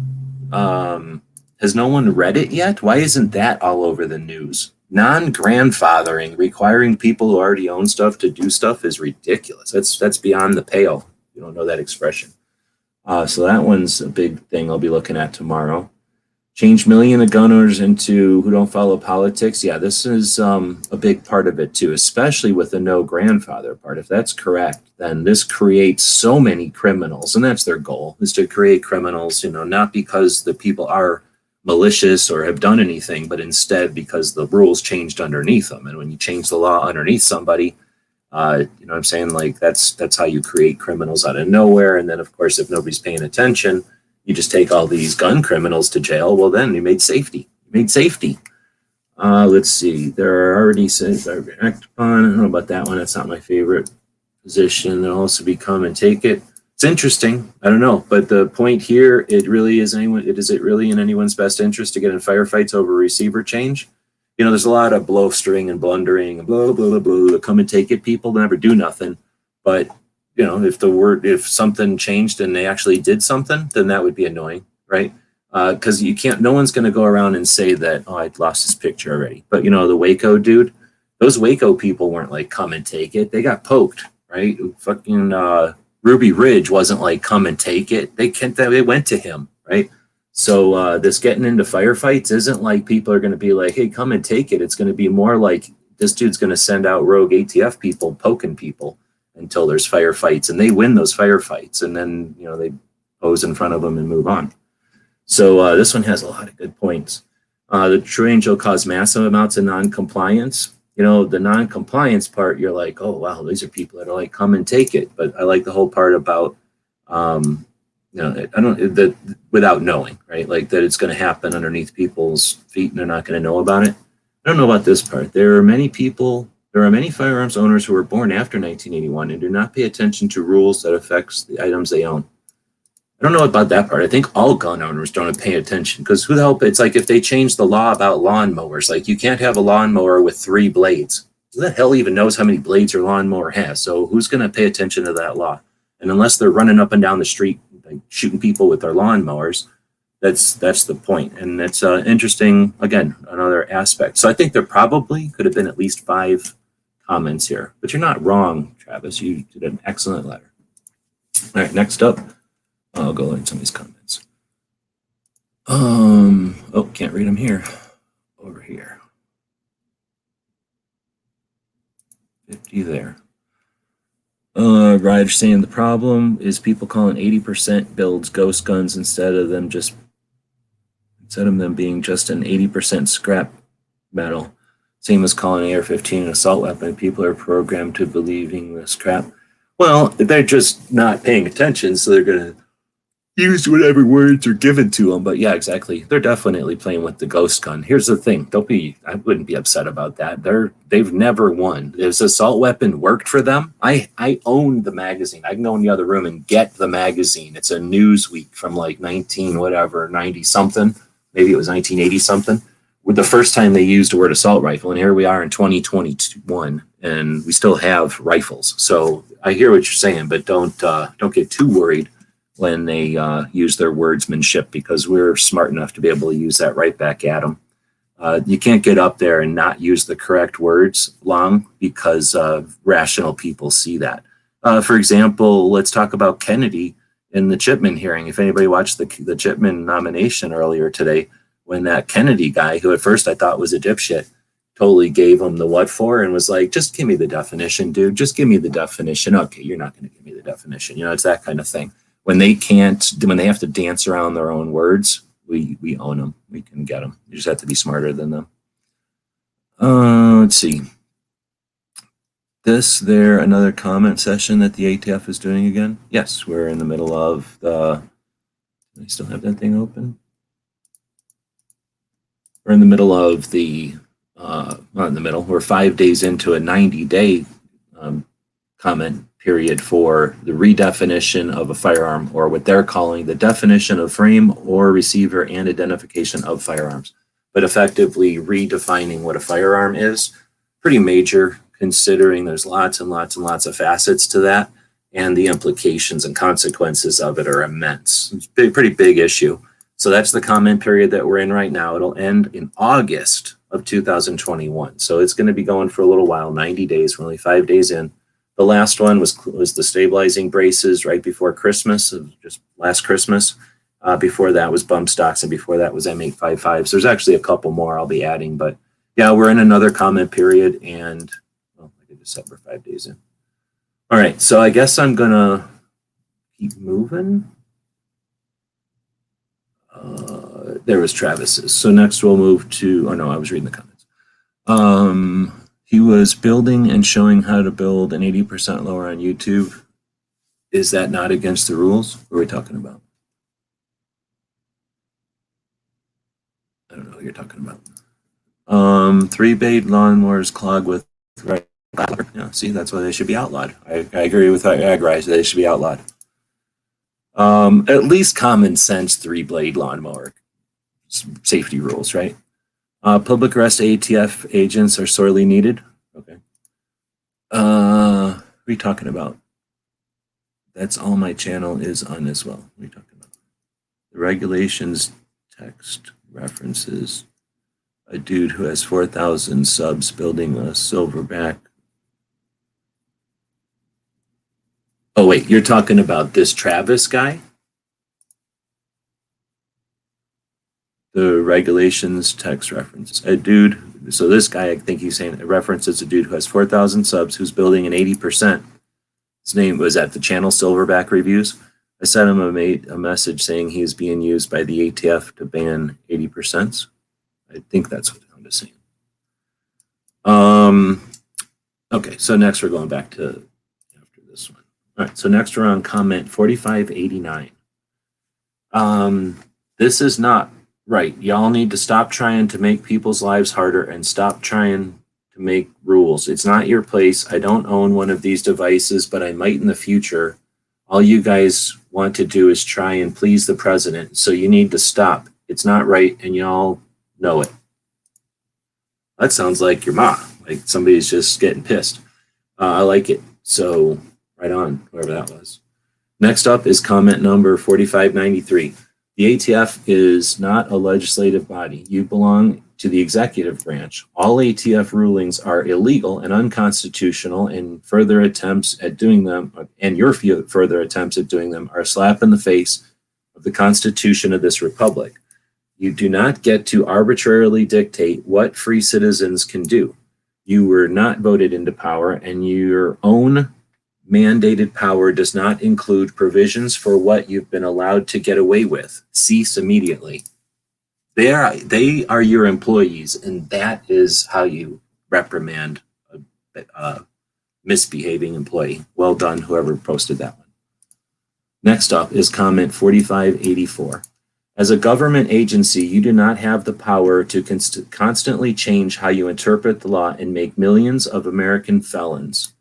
Has no one read it yet? Why isn't that all over the news? Non-grandfathering, requiring people who already own stuff to do stuff is ridiculous. That's beyond the pale. You don't know that expression. So that one's a big thing I'll be looking at tomorrow. Change million of gun owners into who don't follow politics. Yeah, this is a big part of it too, especially with the no grandfather part. If that's correct, then this creates so many criminals, and that's their goal, is to create criminals, not because the people are malicious or have done anything, but instead because the rules changed underneath them. And when you change the law underneath somebody, you know what I'm saying? Like that's how you create criminals out of nowhere. And then of course, if nobody's paying attention, you just take all these gun criminals to jail. Well, then you made safety. Let's see. There are already said act upon. I don't know about that one. That's not my favorite position. They'll also be come and take it. It's interesting. I don't know, but the point here, is it really in anyone's best interest to get in firefights over receiver change? There's a lot of blowstring and blundering and blah, blah, blah, blah, come and take it. People never do nothing. But, if something changed and they actually did something, then that would be annoying, right? Because no one's going to go around and say that, oh, I lost this picture already. But, the Waco dude, those Waco people weren't like, come and take it. They got poked, right? Fucking Ruby Ridge wasn't like, come and take it. They went to him, right? So this getting into firefights isn't like people are going to be like, hey, come and take it. It's going to be more like this dude's going to send out rogue ATF people poking people until there's firefights, and they win those firefights, and then they pose in front of them and move on. So this one has a lot of good points. The true angel caused massive amounts of non-compliance. The non-compliance part, you're like, oh wow, these are people that are like, come and take it. But I like the whole part about without knowing, right? Like that it's going to happen underneath people's feet and they're not going to know about it. I don't know about this part. There are many firearms owners who were born after 1981 and do not pay attention to rules that affects the items they own. I don't know about that part. I think all gun owners don't pay attention because who the hell, it's like if they change the law about lawnmowers, like you can't have a lawnmower with 3 blades. Who the hell even knows how many blades your lawnmower has? So who's going to pay attention to that law? And unless they're running up and down the street, like shooting people with their lawnmowers, that's the point. And it's interesting, again, another aspect. So I think there probably could have been at least 5 comments here, but you're not wrong, Travis. You did an excellent letter. All right, next up, I'll go look at some of these comments. Oh, can't read them here. Over here. 50 there. Ryder saying the problem is people calling 80% builds ghost guns instead of them being just an 80% scrap metal. Same as calling AR-15 an assault weapon. People are programmed to believing this crap. Well, they're just not paying attention, so they're going to use whatever words are given to them. But yeah, exactly. They're definitely playing with the ghost gun. Here's the thing. I wouldn't be upset about that. They've never won. This assault weapon worked for them. I own the magazine. I can go in the other room and get the magazine. It's a Newsweek from like 90 something. Maybe it was 1980 something. With the first time they used the word assault rifle, and here we are in 2021, and we still have rifles. So I hear what you're saying, but don't get too worried when they use their wordsmanship, because we're smart enough to be able to use that right back at them. You can't get up there and not use the correct words long, because rational people see that. For example, let's talk about Kennedy in the Chipman hearing. If anybody watched the Chipman nomination earlier today, when that Kennedy guy, who at first I thought was a dipshit, totally gave him the what for and was like, just give me the definition, dude. Just give me the definition. Okay, you're not going to give me the definition. It's that kind of thing. When they have to dance around their own words, we own them. We can get them. You just have to be smarter than them. Let's see. Another comment session that the ATF is doing again? Yes, we're in the middle of I still have that thing open? We're in the middle of not in the middle, we're 5 days into a 90-day comment period for the redefinition of a firearm, or what they're calling the definition of frame or receiver and identification of firearms. But effectively redefining what a firearm is, pretty major, considering there's lots and lots and lots of facets to that, and the implications and consequences of it are immense. It's a pretty big issue. So that's the comment period that we're in right now. It'll end in August of 2021. So it's going to be going for a little while, 90 days. We're only 5 days in. The last one was the stabilizing braces right before Christmas, just last Christmas. Before that was bump stocks, and before that was M855s. There's actually a couple more I'll be adding, but yeah, we're in another comment period, and well, like I just said, we're 5 days in. All right, so I guess I'm gonna keep moving. There was Travis's. So next we'll move to, oh no, I was reading the comments. He was building and showing how to build an 80% lower on YouTube. Is that not against the rules? What are we talking about? I don't know what you're talking about. 3-blade lawnmowers clogged with right. Yeah, see, that's why they should be outlawed. I agree with Agrise. They should be outlawed. At least common sense 3-blade lawnmower safety rules, right? Public arrest ATF agents are sorely needed. Okay. What are you talking about? That's all my channel is on as well. What are you talking about? The regulations text references a dude who has 4,000 subs building a silverback. Oh, wait, you're talking about this Travis guy? The regulations text references a dude. So this guy, I think he's saying it references a dude who has 4,000 subs who's building an 80%. His name was at the channel Silverback Reviews. I sent him a message saying he is being used by the ATF to ban 80%. I think that's what I'm just saying. Okay, so next we're going back to after this one. All right, so next we're on comment 4589. This is not right. Y'all need to stop trying to make people's lives harder and stop trying to make rules. It's not your place. I don't own one of these devices, but I might in the future. All you guys want to do is try and please the president. So you need to stop. It's not right, and y'all know it. That sounds like your ma, like somebody's just getting pissed. I like it. So right on, whoever that was. Next up is comment number 4593. The ATF is not a legislative body. You belong to the executive branch. All ATF rulings are illegal and unconstitutional, and further attempts at doing them, and your further attempts at doing them, are a slap in the face of the Constitution of this republic. You do not get to arbitrarily dictate what free citizens can do. You were not voted into power, and your own mandated power does not include provisions for what you've been allowed to get away with. Cease immediately. They are your employees, and that is how you reprimand a misbehaving employee. Well done, whoever posted that one. Next up is comment 4584. As a government agency, you do not have the power to constantly change how you interpret the law and make millions of American felons.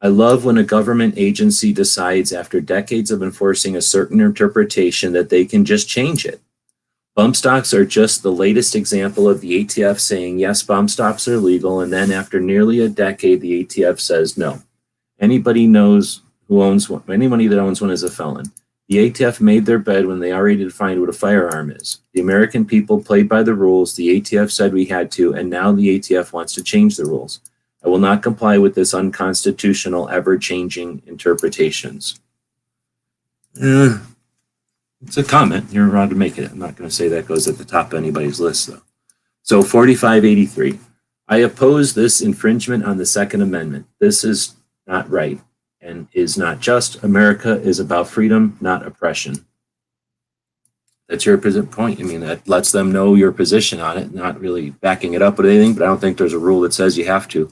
I love when a government agency decides after decades of enforcing a certain interpretation that they can just change it. Bump stocks are just the latest example of the ATF saying, yes, bump stocks are legal, and then after nearly a decade, the ATF says no. Anybody that owns one is a felon. The ATF made their bed when they already defined what a firearm is. The American people played by the rules. The ATF said we had to, and now the ATF wants to change the rules. I will not comply with this unconstitutional, ever-changing interpretations. It's a comment. You're allowed to make it. I'm not going to say that goes at the top of anybody's list, though. So 4583. I oppose this infringement on the Second Amendment. This is not right and is not just. America is about freedom, not oppression. That's your point. I mean, that lets them know your position on it, not really backing it up with anything, but I don't think there's a rule that says you have to.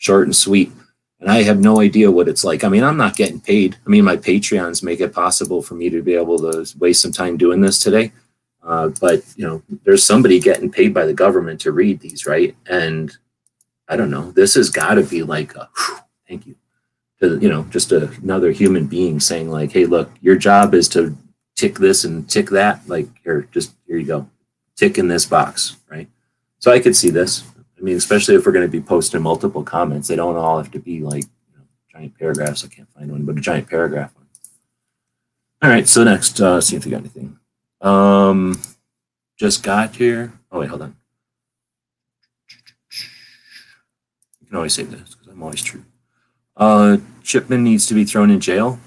Short and sweet. And I have no idea what it's like. I mean, I'm not getting paid. I mean, my Patreons make it possible for me to be able to waste some time doing this today. But, you know, there's somebody getting paid by the government to read these, right? And I don't know, this has got to be like a, thank you. You know, just another human being saying like, hey, look, your job is to tick this and tick that. Like, here you go. Tick in this box, right? So I could see this. I mean, especially if we're going to be posting multiple comments, they don't all have to be like, you know, giant paragraphs. I can't find one, but a giant paragraph one. All right, so next, see if we got anything. Just got here. Oh, wait, hold on. You can always say this because I'm always true. Chipman needs to be thrown in jail.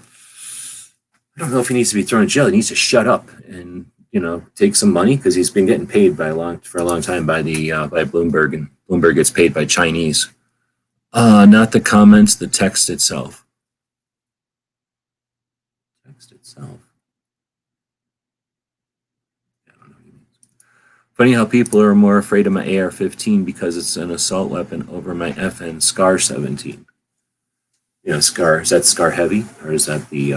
I don't know if he needs to be thrown in jail. He needs to shut up and, take some money because he's been getting paid for a long time by Bloomberg, and Bloomberg gets paid by Chinese. Not the comments, the text itself. Text itself. I don't know what he means. Funny how people are more afraid of my AR-15 because it's an assault weapon over my FN Scar 17. Scar, is that Scar Heavy or is that the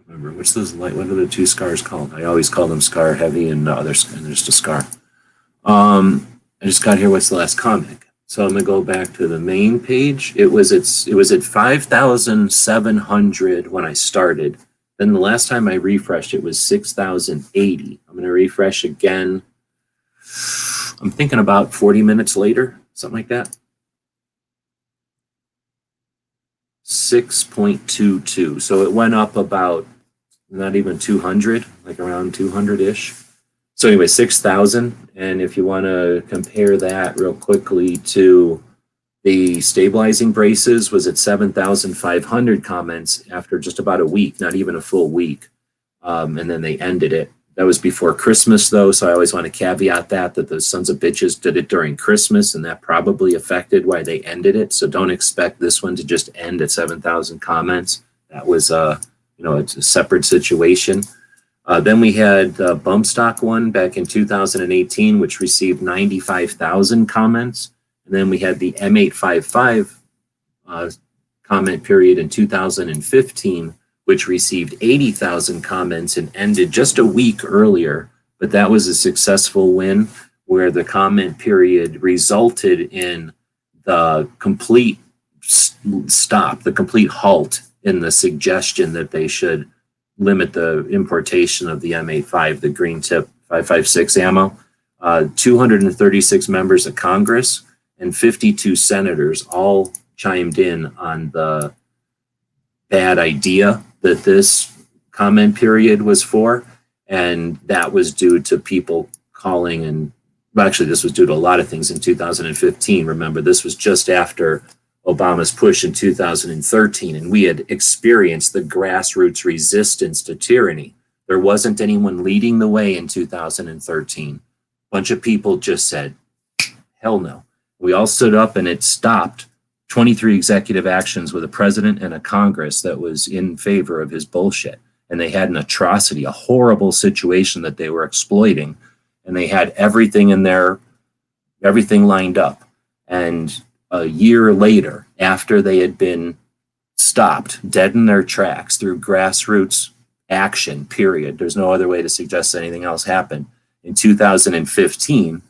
remember what's those what are the two scars called? I always call them Scar Heavy and there's just a Scar. I just got here. What's the last comic? So I'm gonna go back to the main page. It was at 5,700 when I started. Then the last time I refreshed, it was 6,080. I'm gonna refresh again. I'm thinking about 40 minutes later, something like that. 6.22. So it went up about not even 200, like around 200-ish. So anyway, 6,000. And if you want to compare that real quickly to the stabilizing braces, was at 7,500 comments after just about a week, not even a full week. And then they ended it. That was before Christmas, though, so I always want to caveat that those sons of bitches did it during Christmas, and that probably affected why they ended it. So don't expect this one to just end at 7,000 comments. That was, it's a separate situation. Then we had the bump stock one back in 2018, which received 95,000 comments. And then we had the M855 comment period in 2015, which received 80,000 comments and ended just a week earlier. But that was a successful win where the comment period resulted in the complete stop, the complete halt in the suggestion that they should limit the importation of the M85, the green tip 5.56 ammo. 236 members of Congress and 52 senators all chimed in on the bad idea that this comment period was for, and that was due to people calling and actually this was due to a lot of things in 2015. Remember, this was just after Obama's push in 2013, and we had experienced the grassroots resistance to tyranny. There wasn't anyone leading the way in 2013. A bunch of people just said, hell no. We all stood up and it stopped 23 executive actions with a president and a Congress that was in favor of his bullshit. And they had an atrocity, a horrible situation that they were exploiting. And they had everything in there, everything lined up. And a year later, after they had been stopped dead in their tracks through grassroots action, period, there's no other way to suggest anything else happened. In 2015,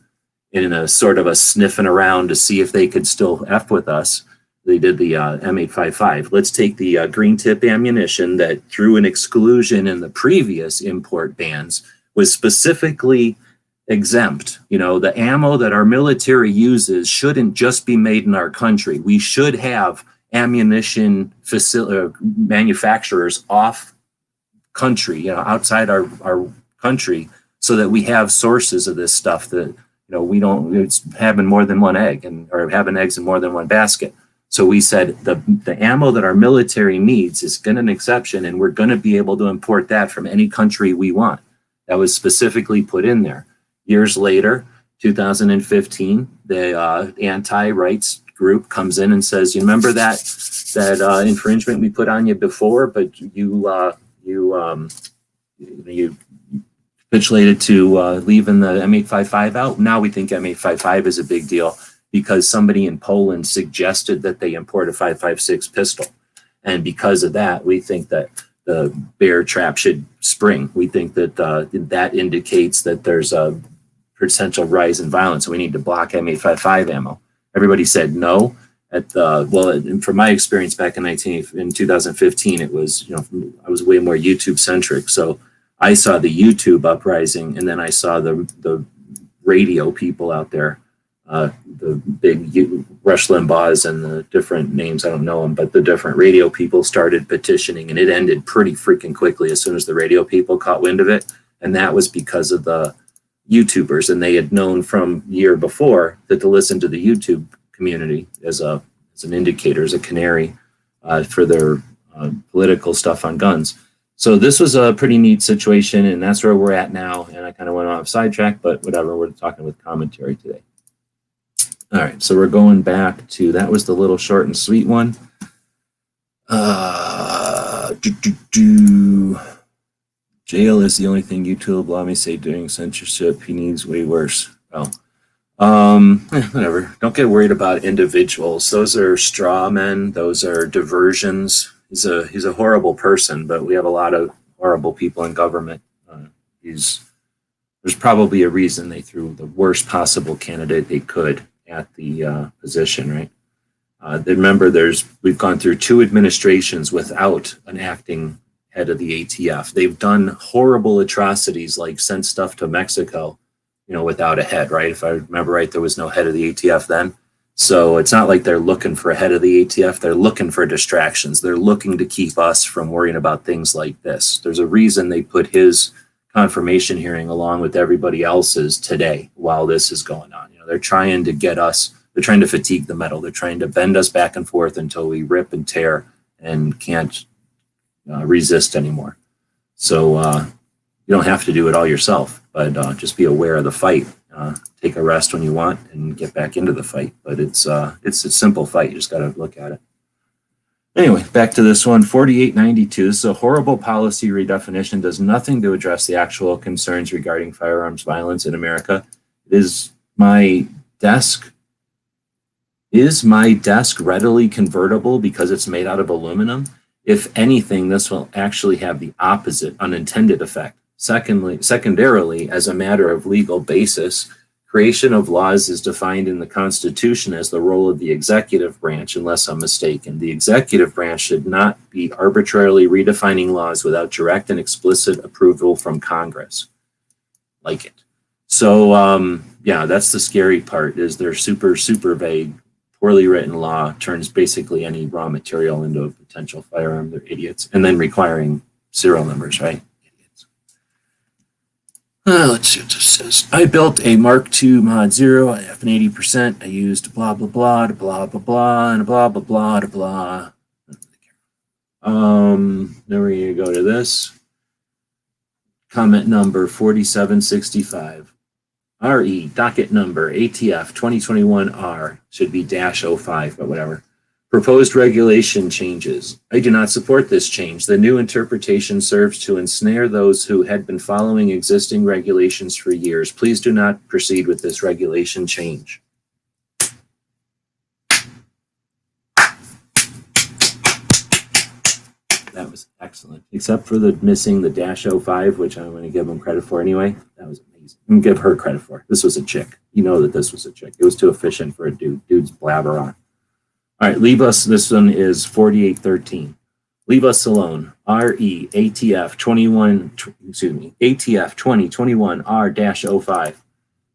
in a sort of a sniffing around to see if they could still F with us, they did the M855. Let's take the green tip ammunition that through an exclusion in the previous import bans was specifically exempt. The ammo that our military uses shouldn't just be made in our country. We should have ammunition manufacturers off country, outside our country, so that we have sources of this stuff that, we don't, it's having more than one egg or having eggs in more than one basket. So we said the ammo that our military needs is an exception, and we're going to be able to import that from any country we want. That was specifically put in there. Years later, 2015, the anti-rights group comes in and says, you remember that infringement we put on you before, but you capitulated to leaving the M855 out. Now we think M855 is a big deal because somebody in Poland suggested that they import a 5.56 pistol. And because of that, we think that the bear trap should spring. We think that that indicates that there's a potential rise in violence. So we need to block M855 ammo. Everybody said no. From my experience back in 2015, it was, I was way more YouTube centric. So I saw the YouTube uprising, and then I saw the radio people out there the big Rush Limbaughs and the different names, I don't know them, but the different radio people started petitioning, and it ended pretty freaking quickly as soon as the radio people caught wind of it. And that was because of the YouTubers, and they had known from year before that to listen to the YouTube community as an indicator, as a canary for their political stuff on guns. So this was a pretty neat situation, and that's where we're at now. And I kind of went off sidetrack, but whatever, we're talking with commentary today. All right, so we're going back to, that was the little short and sweet one. Jail is the only thing YouTube will allow me to say doing censorship. He needs way worse. Well, whatever. Don't get worried about individuals. Those are straw men. Those are diversions. He's a horrible person, but we have a lot of horrible people in government. There's probably a reason they threw the worst possible candidate they could at the position, right? Remember, we've gone through 2 administrations without an acting head of the ATF. They've done horrible atrocities like sent stuff to Mexico, without a head, right? If I remember right, there was no head of the ATF then. So it's not like they're looking for a head of the ATF. They're looking for distractions. They're looking to keep us from worrying about things like this. There's a reason they put his confirmation hearing along with everybody else's today while this is going on. They're trying to get us, they're trying to fatigue the metal. They're trying to bend us back and forth until we rip and tear and can't resist anymore. So you don't have to do it all yourself, but just be aware of the fight. Take a rest when you want and get back into the fight. But it's a simple fight. You just got to look at it. Anyway, back to this one, 4892. This is a horrible policy redefinition, does nothing to address the actual concerns regarding firearms violence in America. Is my desk readily convertible because it's made out of aluminum? If anything, this will actually have the opposite unintended effect. Secondarily, as a matter of legal basis, creation of laws is defined in the Constitution as the role of the executive branch, unless I'm mistaken. The executive branch should not be arbitrarily redefining laws without direct and explicit approval from Congress. Like it. So, yeah, that's the scary part, is their super, super vague, poorly written law turns basically any raw material into a potential firearm. They're idiots. And then requiring serial numbers, right? Let's see what this says. I built a Mark II Mod 0 at F80%. I used blah, blah, blah, to blah, blah, blah, and blah, blah, blah, to blah. Then we're going to go to this. Comment number 4765. RE, docket number, ATF 2021R, should be -05, but whatever. Proposed regulation changes. I do not support this change. The new interpretation serves to ensnare those who had been following existing regulations for years. Please do not proceed with this regulation change. That was excellent, except for the missing the -05, which I'm going to give them credit for anyway. That was amazing. I'm going to give her credit for it. This was a chick. You know that this was a chick. It was too efficient for a dude. Dudes blabber on. All right, leave us. This one is 4813. Leave us alone. RE ATF 2021 R-05.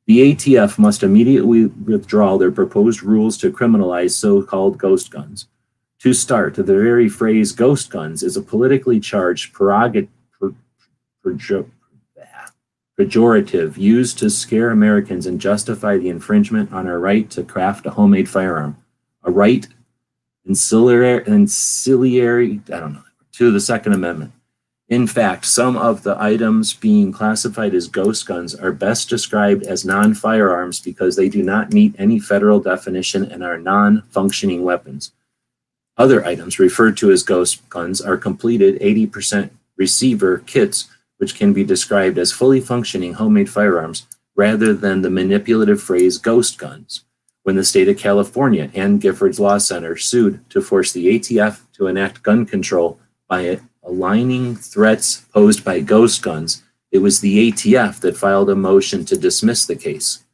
The ATF must immediately withdraw their proposed rules to criminalize so-called ghost guns. To start, the very phrase ghost guns is a politically charged pejorative used to scare Americans and justify the infringement on our right to craft a homemade firearm. A right ancillary, to the Second Amendment. In fact, some of the items being classified as ghost guns are best described as non-firearms because they do not meet any federal definition and are non-functioning weapons. Other items referred to as ghost guns are completed 80% receiver kits, which can be described as fully functioning homemade firearms rather than the manipulative phrase ghost guns. When the state of California and Giffords Law Center sued to force the ATF to enact gun control by aligning threats posed by ghost guns, it was the ATF that filed a motion to dismiss the case.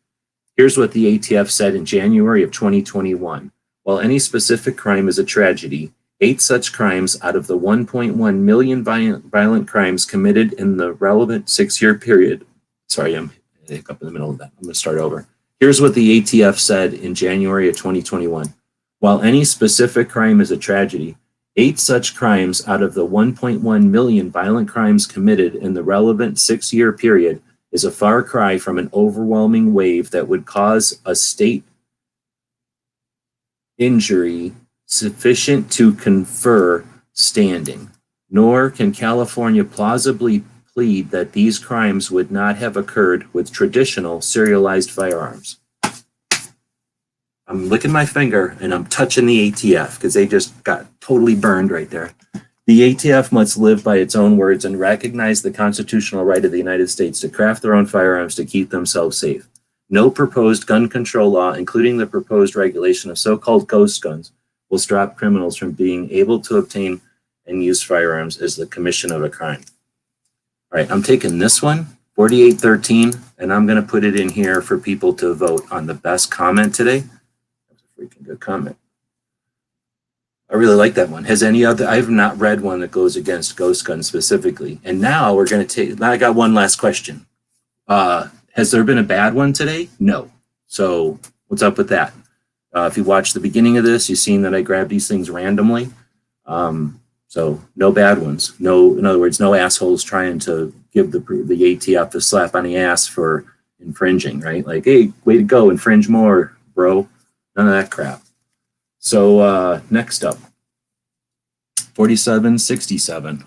Here's what the ATF said in January of 2021. While any specific crime is a tragedy, 8 such crimes out of the 1.1 million violent crimes committed in the relevant 6-year period. Sorry, I'm hiccup in the middle of that. I'm going to start over. Here's what the ATF said in January of 2021. While any specific crime is a tragedy, 8 such crimes out of the 1.1 million violent crimes committed in the relevant 6-year period is a far cry from an overwhelming wave that would cause a state injury sufficient to confer standing. Nor can California plausibly plead that these crimes would not have occurred with traditional serialized firearms. I'm licking my finger and I'm touching the ATF because they just got totally burned right there. The ATF must live by its own words and recognize the constitutional right of the United States to craft their own firearms to keep themselves safe. No proposed gun control law, including the proposed regulation of so-called ghost guns, will stop criminals from being able to obtain and use firearms as the commission of a crime. All right, I'm taking this one, 4813, and I'm going to put it in here for people to vote on the best comment today. That was a freaking good comment. I really like that one. Has any other, I've not read one that goes against ghost guns specifically. And now we're going to take, I got one last question. Has there been a bad one today? No. So what's up with that? If you watched the beginning of this, you've seen that I grabbed these things randomly. So no bad ones. No, in other words, no assholes trying to give the ATF a slap on the ass for infringing, right? Like, hey, way to go, infringe more, bro. None of that crap. So next up, 4767.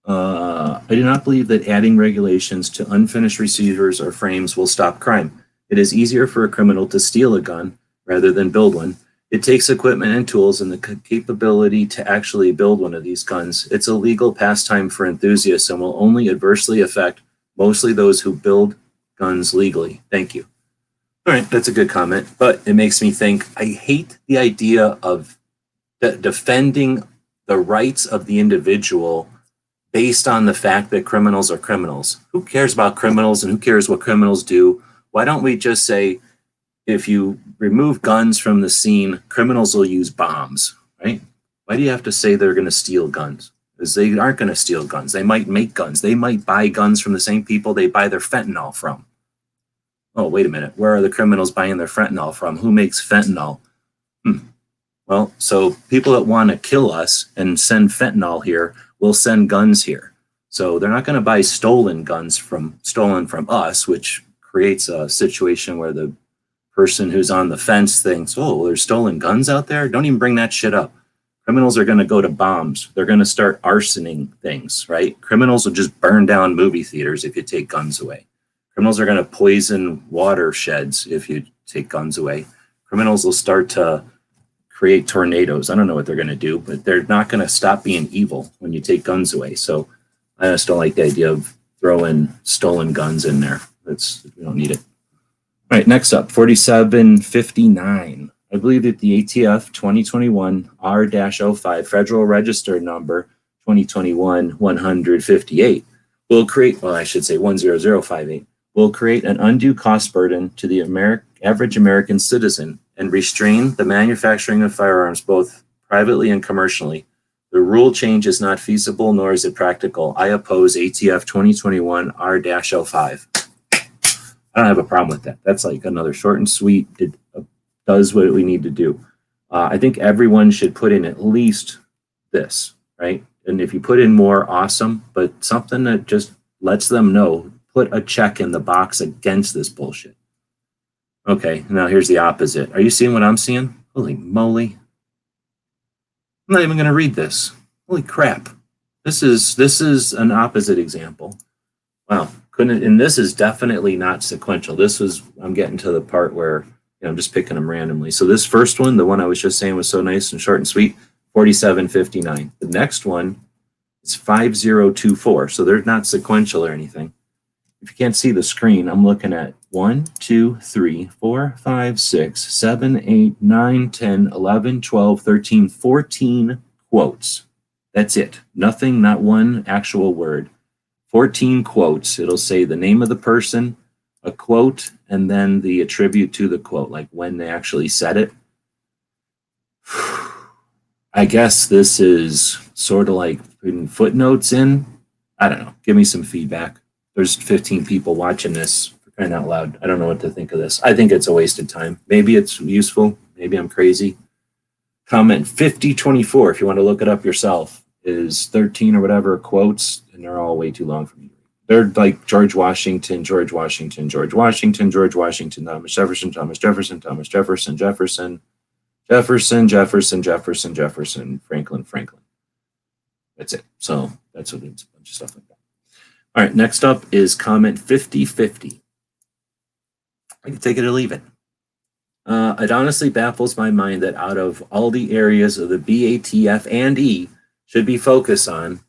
I do not believe that adding regulations to unfinished receivers or frames will stop crime. It is easier for a criminal to steal a gun rather than build one. It takes equipment and tools and the capability to actually build one of these guns. It's a legal pastime for enthusiasts and will only adversely affect mostly those who build guns legally. Thank you. All right, that's a good comment, but it makes me think, I hate the idea of defending the rights of the individual based on the fact that criminals are criminals. Who cares about criminals and who cares what criminals do? Why don't we just say, if you remove guns from the scene, criminals will use bombs, right? Why do you have to say they're going to steal guns? Because they aren't going to steal guns. They might make guns. They might buy guns from the same people they buy their fentanyl from. Oh, wait a minute. Where are the criminals buying their fentanyl from? Who makes fentanyl? Well, so people that want to kill us and send fentanyl here will send guns here. So they're not going to buy stolen guns stolen from us, which creates a situation where the person who's on the fence thinks, oh, there's stolen guns out there? Don't even bring that shit up. Criminals are going to go to bombs. They're going to start arsoning things, right? Criminals will just burn down movie theaters if you take guns away. Criminals are going to poison watersheds if you take guns away. Criminals will start to create tornadoes. I don't know what they're going to do, but they're not going to stop being evil when you take guns away. So I just don't like the idea of throwing stolen guns in there. We don't need it. All right, next up, 4759. I believe that the ATF 2021 R-05 Federal Register number 2021-158 will create, well, I should say 10058, will create an undue cost burden to the average American citizen and restrain the manufacturing of firearms both privately and commercially. The rule change is not feasible, nor is it practical. I oppose ATF 2021 R-05. I don't have a problem with that. That's like another short and sweet. It does what we need to do. I think everyone should put in at least this, right? And if you put in more, awesome, but something that just lets them know, put a check in the box against this bullshit. Okay, now here's the opposite. Are you seeing what I'm seeing? Holy moly. I'm not even going to read this. Holy crap. This is an opposite example. Wow. And this is definitely not sequential. I'm getting to the part where I'm just picking them randomly. So this first one, the one I was just saying was so nice and short and sweet, 4759. The next one is 5024. So they're not sequential or anything. If you can't see the screen, I'm looking at 1, 2, 3, 4, 5, 6, 7, 8, 9, 10, 11, 12, 13, 14 quotes. That's it. Nothing, not one actual word. 14 quotes. It'll say the name of the person, a quote, and then the attribute to the quote, like when they actually said it. I guess this is sort of like putting footnotes in. I don't know. Give me some feedback. There's 15 people watching this. For crying out loud. I don't know what to think of this. I think it's a wasted time. Maybe it's useful. Maybe I'm crazy. Comment 5024, if you want to look it up yourself, is 13 or whatever quotes, and they're all way too long for me. They're like George Washington, George Washington, George Washington, George Washington, Thomas Jefferson, Thomas Jefferson, Thomas Jefferson, Jefferson, Jefferson, Jefferson, Jefferson, Jefferson, Franklin, Franklin. That's it. So that's what it's a bunch of stuff like that. All right, next up is comment 5050. I can take it or leave it. It honestly baffles my mind that out of all the areas of the BATF and E should be focused on,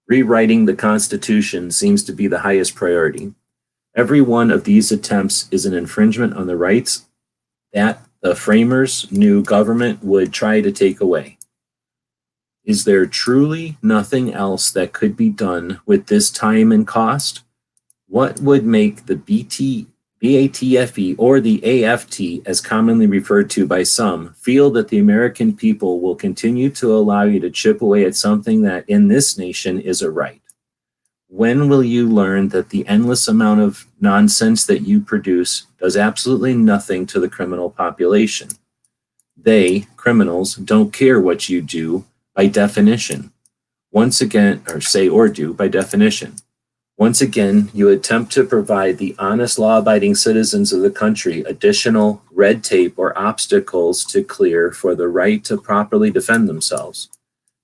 rewriting the Constitution seems to be the highest priority. Every one of these attempts is an infringement on the rights that the framers knew government would try to take away. Is there truly nothing else that could be done with this time and cost? What would make the BATFE or the AFT, as commonly referred to by some, feel that the American people will continue to allow you to chip away at something that in this nation is a right? When will you learn that the endless amount of nonsense that you produce does absolutely nothing to the criminal population? They, criminals, don't care what you do by definition. Once again, or say or do by definition. Once again, you attempt to provide the honest, law-abiding citizens of the country additional red tape or obstacles to clear for the right to properly defend themselves.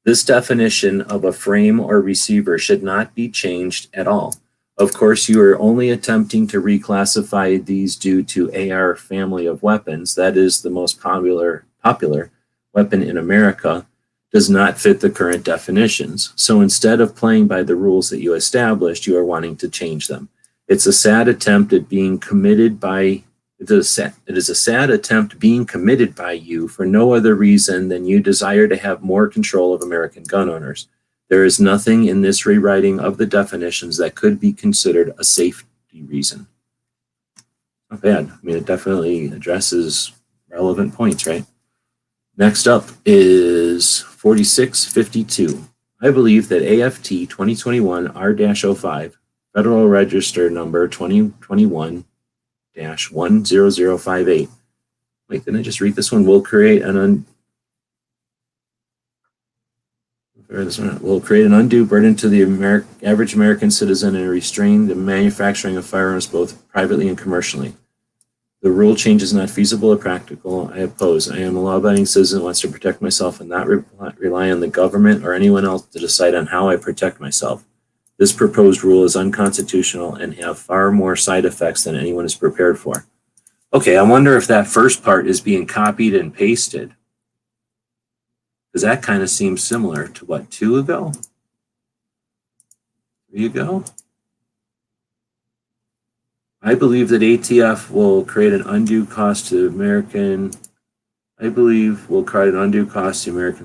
This definition of a frame or receiver should not be changed at all. Of course, you are only attempting to reclassify these due to AR family of weapons. That is the most popular weapon in America. Does not fit the current definitions. So instead of playing by the rules that you established, you are wanting to change them. It's a sad attempt at being committed by, it is a sad attempt being committed by you for no other reason than you desire to have more control of American gun owners. There is nothing in this rewriting of the definitions that could be considered a safety reason. Not bad. I mean, it definitely addresses relevant points, right? Next up is 4652. I believe that AFT 2021 R-05, Federal Register number 2021-10058. Wait, didn't I just read this one? Will create an undue burden to the average American citizen and restrain the manufacturing of firearms both privately and commercially. The rule change is not feasible or practical. I oppose. I am a law-abiding citizen who wants to protect myself and not rely on the government or anyone else to decide on how I protect myself. This proposed rule is unconstitutional and have far more side effects than anyone is prepared for. Okay, I wonder if that first part is being copied and pasted. Because that kind of seems similar to what, 2 ago? 3 ago? I believe that ATF will create an undue cost to American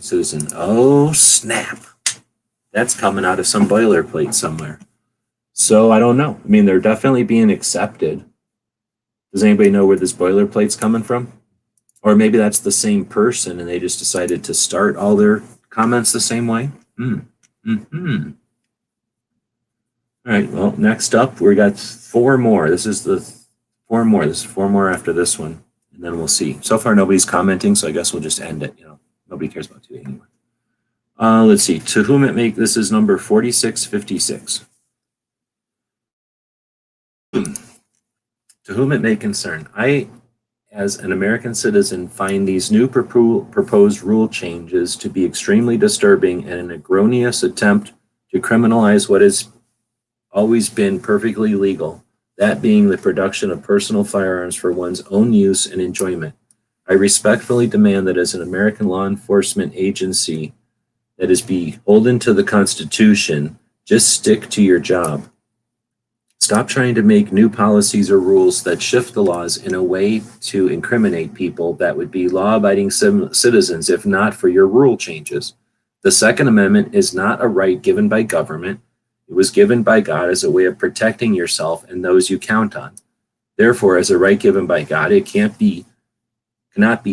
citizen. Oh, snap. That's coming out of some boilerplate somewhere. So I don't know. I mean, they're definitely being accepted. Does anybody know where this boilerplate's coming from? Or maybe that's the same person and they just decided to start all their comments the same way? All right, well, next up, we got 4 more. This is 4 more. This is 4 more after this one, and then we'll see. So far, nobody's commenting, so I guess we'll just end it. You know, nobody cares about 2 anymore. Let's see. To whom it may, this is number 4656. To whom it may concern, I, as an American citizen, find these new proposed rule changes to be extremely disturbing and an erroneous attempt to criminalize what has always been perfectly legal, that being the production of personal firearms for one's own use and enjoyment. I respectfully demand that as an American law enforcement agency that is beholden to the Constitution, just stick to your job. Stop trying to make new policies or rules that shift the laws in a way to incriminate people that would be law-abiding citizens if not for your rule changes. The Second Amendment is not a right given by government. It was given by God as a way of protecting yourself and those you count on. Therefore, as a right given by God, it cannot be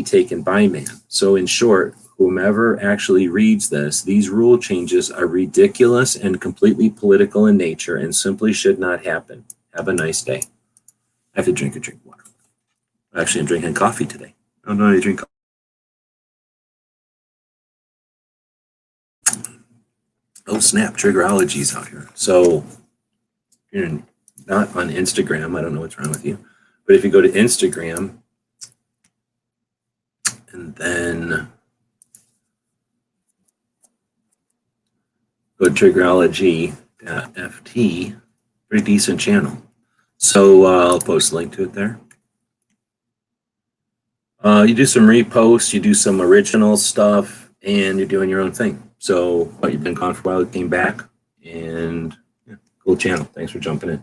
taken by man. So in short, whomever actually reads this, these rule changes are ridiculous and completely political in nature and simply should not happen. Have a nice day. I have to drink water. Actually, I'm drinking coffee today. I don't know how to drink coffee. Oh, snap. Triggerology's out here. So if you're not on Instagram, I don't know what's wrong with you. But if you go to Instagram and then go to triggerology.ft, pretty decent channel. So I'll post a link to it there. You do some reposts, you do some original stuff, and you're doing your own thing. So you've been gone for a while, you came back, and yeah, cool channel. Thanks for jumping in.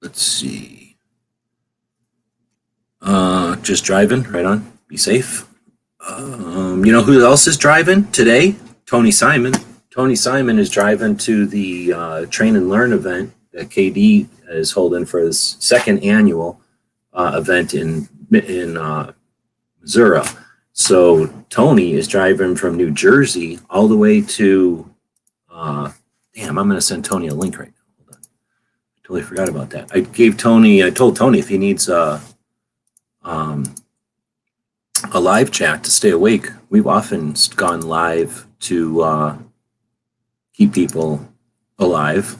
Let's see. Just driving, right on. Be safe. You know who else is driving today? Tony Simon. Tony Simon is driving to the Train and Learn event that KD is holding for his second annual event in Missouri. So Tony is driving from New Jersey all the way to, damn, I'm going to send Tony a link right now. Hold on. I totally forgot about that. I told Tony if he needs a live chat to stay awake. We've often gone live to keep people alive.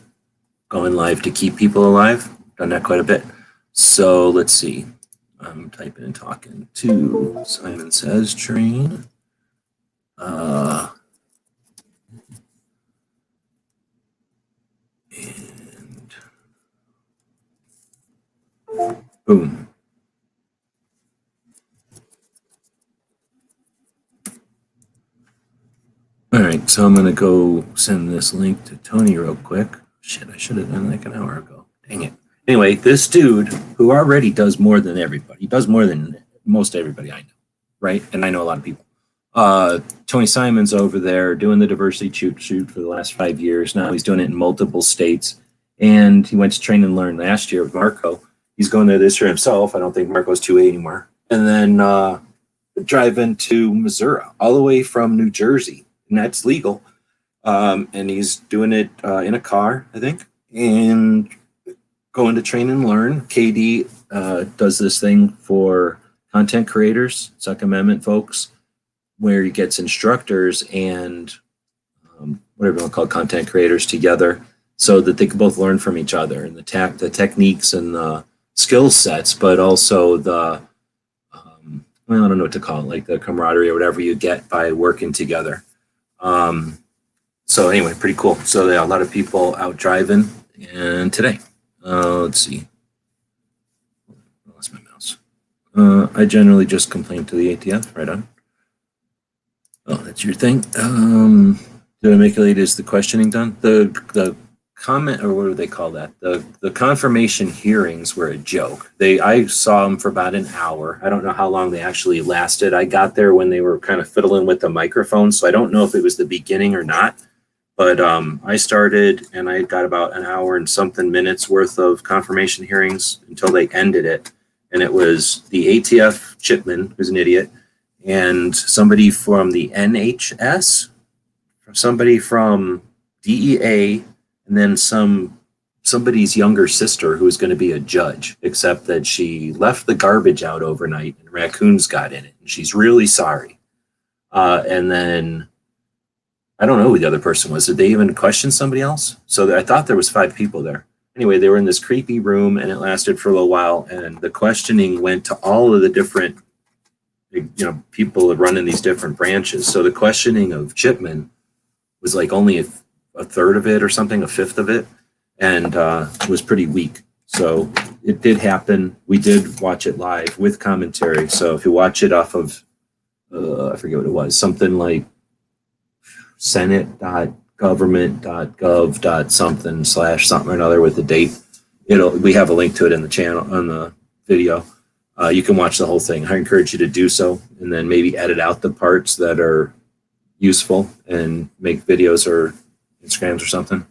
Going live to keep people alive. Done that quite a bit. So let's see. I'm typing and talking to Simon Says Train. And boom. All right, so I'm going to go send this link to Tony real quick. Shit, I should have done like an hour ago. Dang it. Anyway, this dude who already does more than everybody, he does more than most everybody I know, right? And I know a lot of people. Tony Simon's over there doing the diversity shoot for the last 5 years. Now he's doing it in multiple states. And he went to Train and Learn last year with Marco. He's going there this year himself. I don't think Marco's 2A anymore. And then driving to Missouri, all the way from New Jersey. And that's legal. And he's doing it in a car, I think. And going to Train and Learn. KD does this thing for content creators, Second Amendment folks, where he gets instructors and whatever you want to call content creators together so that they can both learn from each other and the techniques and the skill sets, but also the, well, I don't know what to call it, like the camaraderie or whatever you get by working together. So anyway, pretty cool. So there are a lot of people out driving and today. Let's see. I lost my mouse. I generally just complain to the ATF. Right on. Oh, that's your thing. Did I make it late? Is the questioning done? The comment, or what do they call that? The confirmation hearings were a joke. I saw them for about an hour. I don't know how long they actually lasted. I got there when they were kind of fiddling with the microphone, so I don't know if it was the beginning or not. But I started and I got about an hour and something minutes worth of confirmation hearings until they ended it. And it was the ATF Chipman, who's an idiot, and somebody from the NHS, somebody from DEA, and then somebody's younger sister who was going to be a judge, except that she left the garbage out overnight and raccoons got in it. And she's really sorry. And then I don't know who the other person was. Did they even question somebody else? So I thought there was 5 people there. Anyway, they were in this creepy room and it lasted for a little while. And the questioning went to all of the different, people running these different branches. So the questioning of Chipman was like only a third of it or something, a fifth of it, and was pretty weak. So it did happen. We did watch it live with commentary. So if you watch it off of, I forget what it was, something like senate.government.gov.something/something or another with the date. We have a link to it in the channel on the video. You can watch the whole thing. I encourage you to do so, and then maybe edit out the parts that are useful and make videos or Instagrams or something.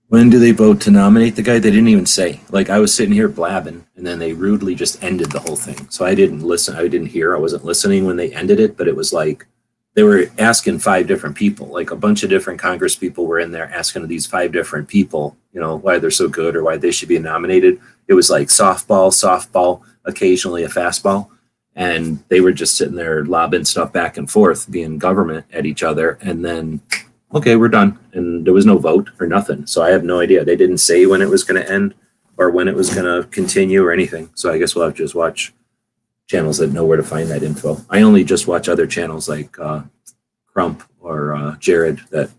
When do they vote to nominate the guy? They didn't even say. Like, I was sitting here blabbing, and then they rudely just ended the whole thing. So I didn't listen. I didn't hear. I wasn't listening when they ended it, but it was like they were asking 5 different people, like a bunch of different Congress people were in there asking these 5 different people, why they're so good or why they should be nominated. It was like softball, occasionally a fastball. And they were just sitting there lobbing stuff back and forth, being government at each other. And then, okay, we're done. And there was no vote or nothing. So I have no idea. They didn't say when it was going to end or when it was going to continue or anything. So I guess we'll have to just watch channels that know where to find that info. I only just watch other channels like Crump or Jared that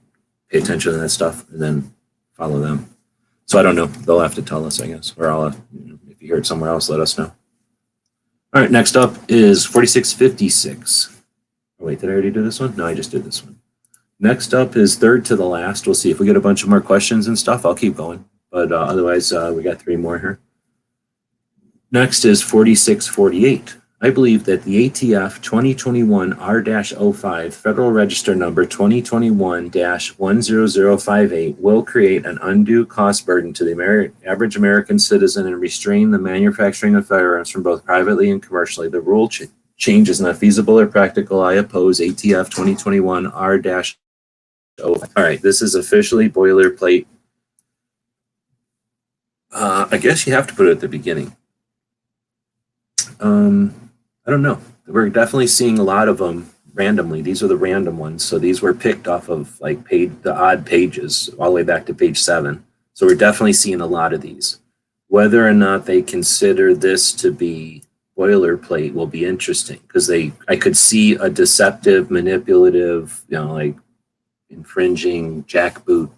pay attention to that stuff and then follow them. So I don't know. They'll have to tell us, I guess. Or I'll, if you hear it somewhere else, let us know. All right, next up is 4656. Oh, wait, did I already do this one? No, I just did this one. Next up is third to the last. We'll see if we get a bunch of more questions and stuff. I'll keep going. But otherwise, we got 3 more here. Next is 4648. I believe that the ATF 2021 R-05 Federal Register number 2021-10058 will create an undue cost burden to the average American citizen and restrain the manufacturing of firearms from both privately and commercially. The rule change is not feasible or practical. I oppose ATF 2021 R-05. All right, this is officially boilerplate. I guess you have to put it at the beginning. I don't know. We're definitely seeing a lot of them randomly. These are the random ones. So these were picked off of like the odd pages all the way back to page 7. So we're definitely seeing a lot of these. Whether or not they consider this to be boilerplate will be interesting because I could see a deceptive, manipulative, like infringing jackboot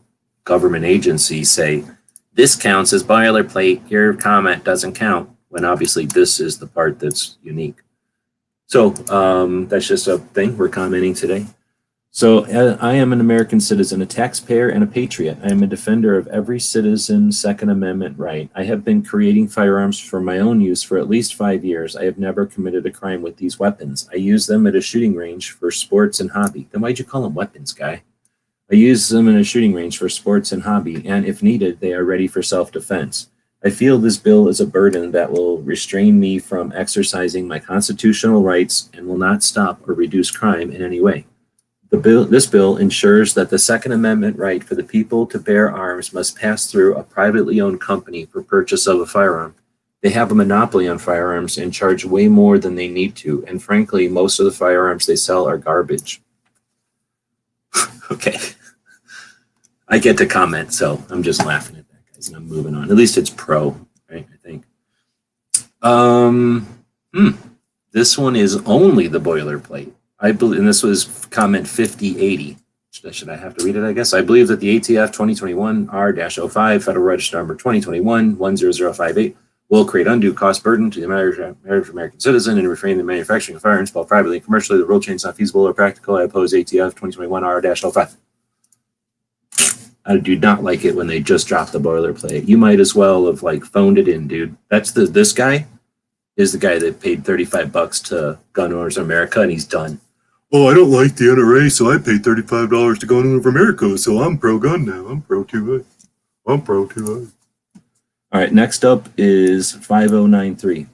government agency say, this counts as boilerplate, your comment doesn't count, when obviously this is the part that's unique. So that's just a thing we're commenting today. So I am an American citizen, a taxpayer, and a patriot. I am a defender of every citizen's Second Amendment right. I have been creating firearms for my own use for at least 5 years. I have never committed a crime with these weapons. I use them at a shooting range for sports and hobby. Then why'd you call them weapons, guy? I use them in a shooting range for sports and hobby, and if needed, they are ready for self-defense. I feel this bill is a burden that will restrain me from exercising my constitutional rights and will not stop or reduce crime in any way. This bill ensures that the Second Amendment right for the people to bear arms must pass through a privately owned company for purchase of a firearm. They have a monopoly on firearms and charge way more than they need to, and frankly, most of the firearms they sell are garbage. Okay. I get to comment, so I'm just laughing at that, guys, and I'm moving on. At least it's pro, right? I think. This one is only the boilerplate. I believe, and this was comment 5080. Should I have to read it, I guess? I believe that the ATF 2021 R-05 Federal Register number 2021-10058 will create undue cost burden to the American citizen and refrain the manufacturing of firearms while privately and commercially. The rule change is not feasible or practical. I oppose ATF 2021 R-05. I do not like it when they just drop the boilerplate. You might as well have phoned it in, dude. That's this guy is the guy that paid $35 to Gun Owners of America, and he's done. Oh, I don't like the NRA, so I paid $35 to Gun Owners of America, so I'm pro-gun now. I'm pro-2A. I'm pro-2A. All right, next up is 5093.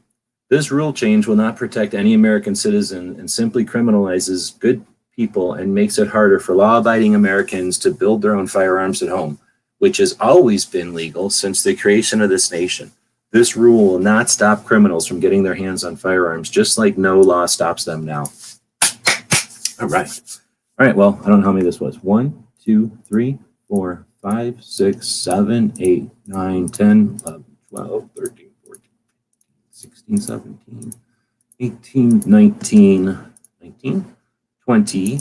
This rule change will not protect any American citizen and simply criminalizes good people and makes it harder for law-abiding Americans to build their own firearms at home, which has always been legal since the creation of this nation. This rule will not stop criminals from getting their hands on firearms, just like no law stops them now. All right. All right, well, I don't know how many this was. 1, 2, 3, 4, 5, 6, 7, 8, 9, 10, 11, 12, 13, 14, 16, 17, 18, 19, 20,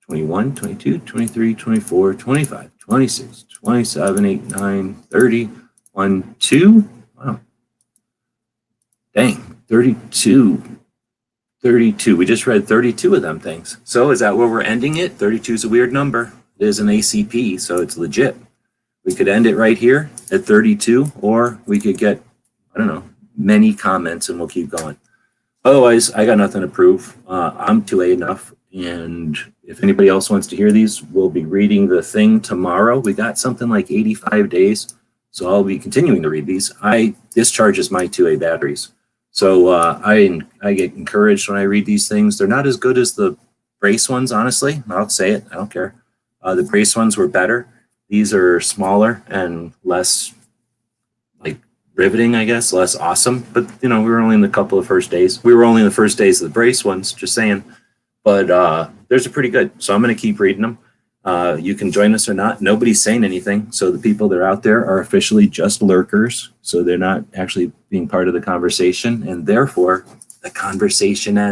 21, 22, 23, 24, 25, 26, 27, 8, 9, 30, 1, 2. Wow. Dang, 32. 32. We just read 32 of them things. So is that where we're ending it? 32 is a weird number. It is an ACP, so it's legit. We could end it right here at 32, or we could get, I don't know, many comments and we'll keep going. Otherwise, I got nothing to prove. I'm 2A enough. And if anybody else wants to hear these, we'll be reading the thing tomorrow. We got something like 85 days. So I'll be continuing to read these. This charges my 2A batteries. So I get encouraged when I read these things. They're not as good as the brace ones, honestly. I'll say it. I don't care. The brace ones were better. These are smaller and less like riveting, I guess, less awesome. But we were only in the couple of first days. We were only in the first days of the brace ones, just saying. But theirs are pretty good. So I'm going to keep reading them. You can join us or not. Nobody's saying anything. So the people that are out there are officially just lurkers. So they're not actually being part of the conversation. And therefore, the conversation ends.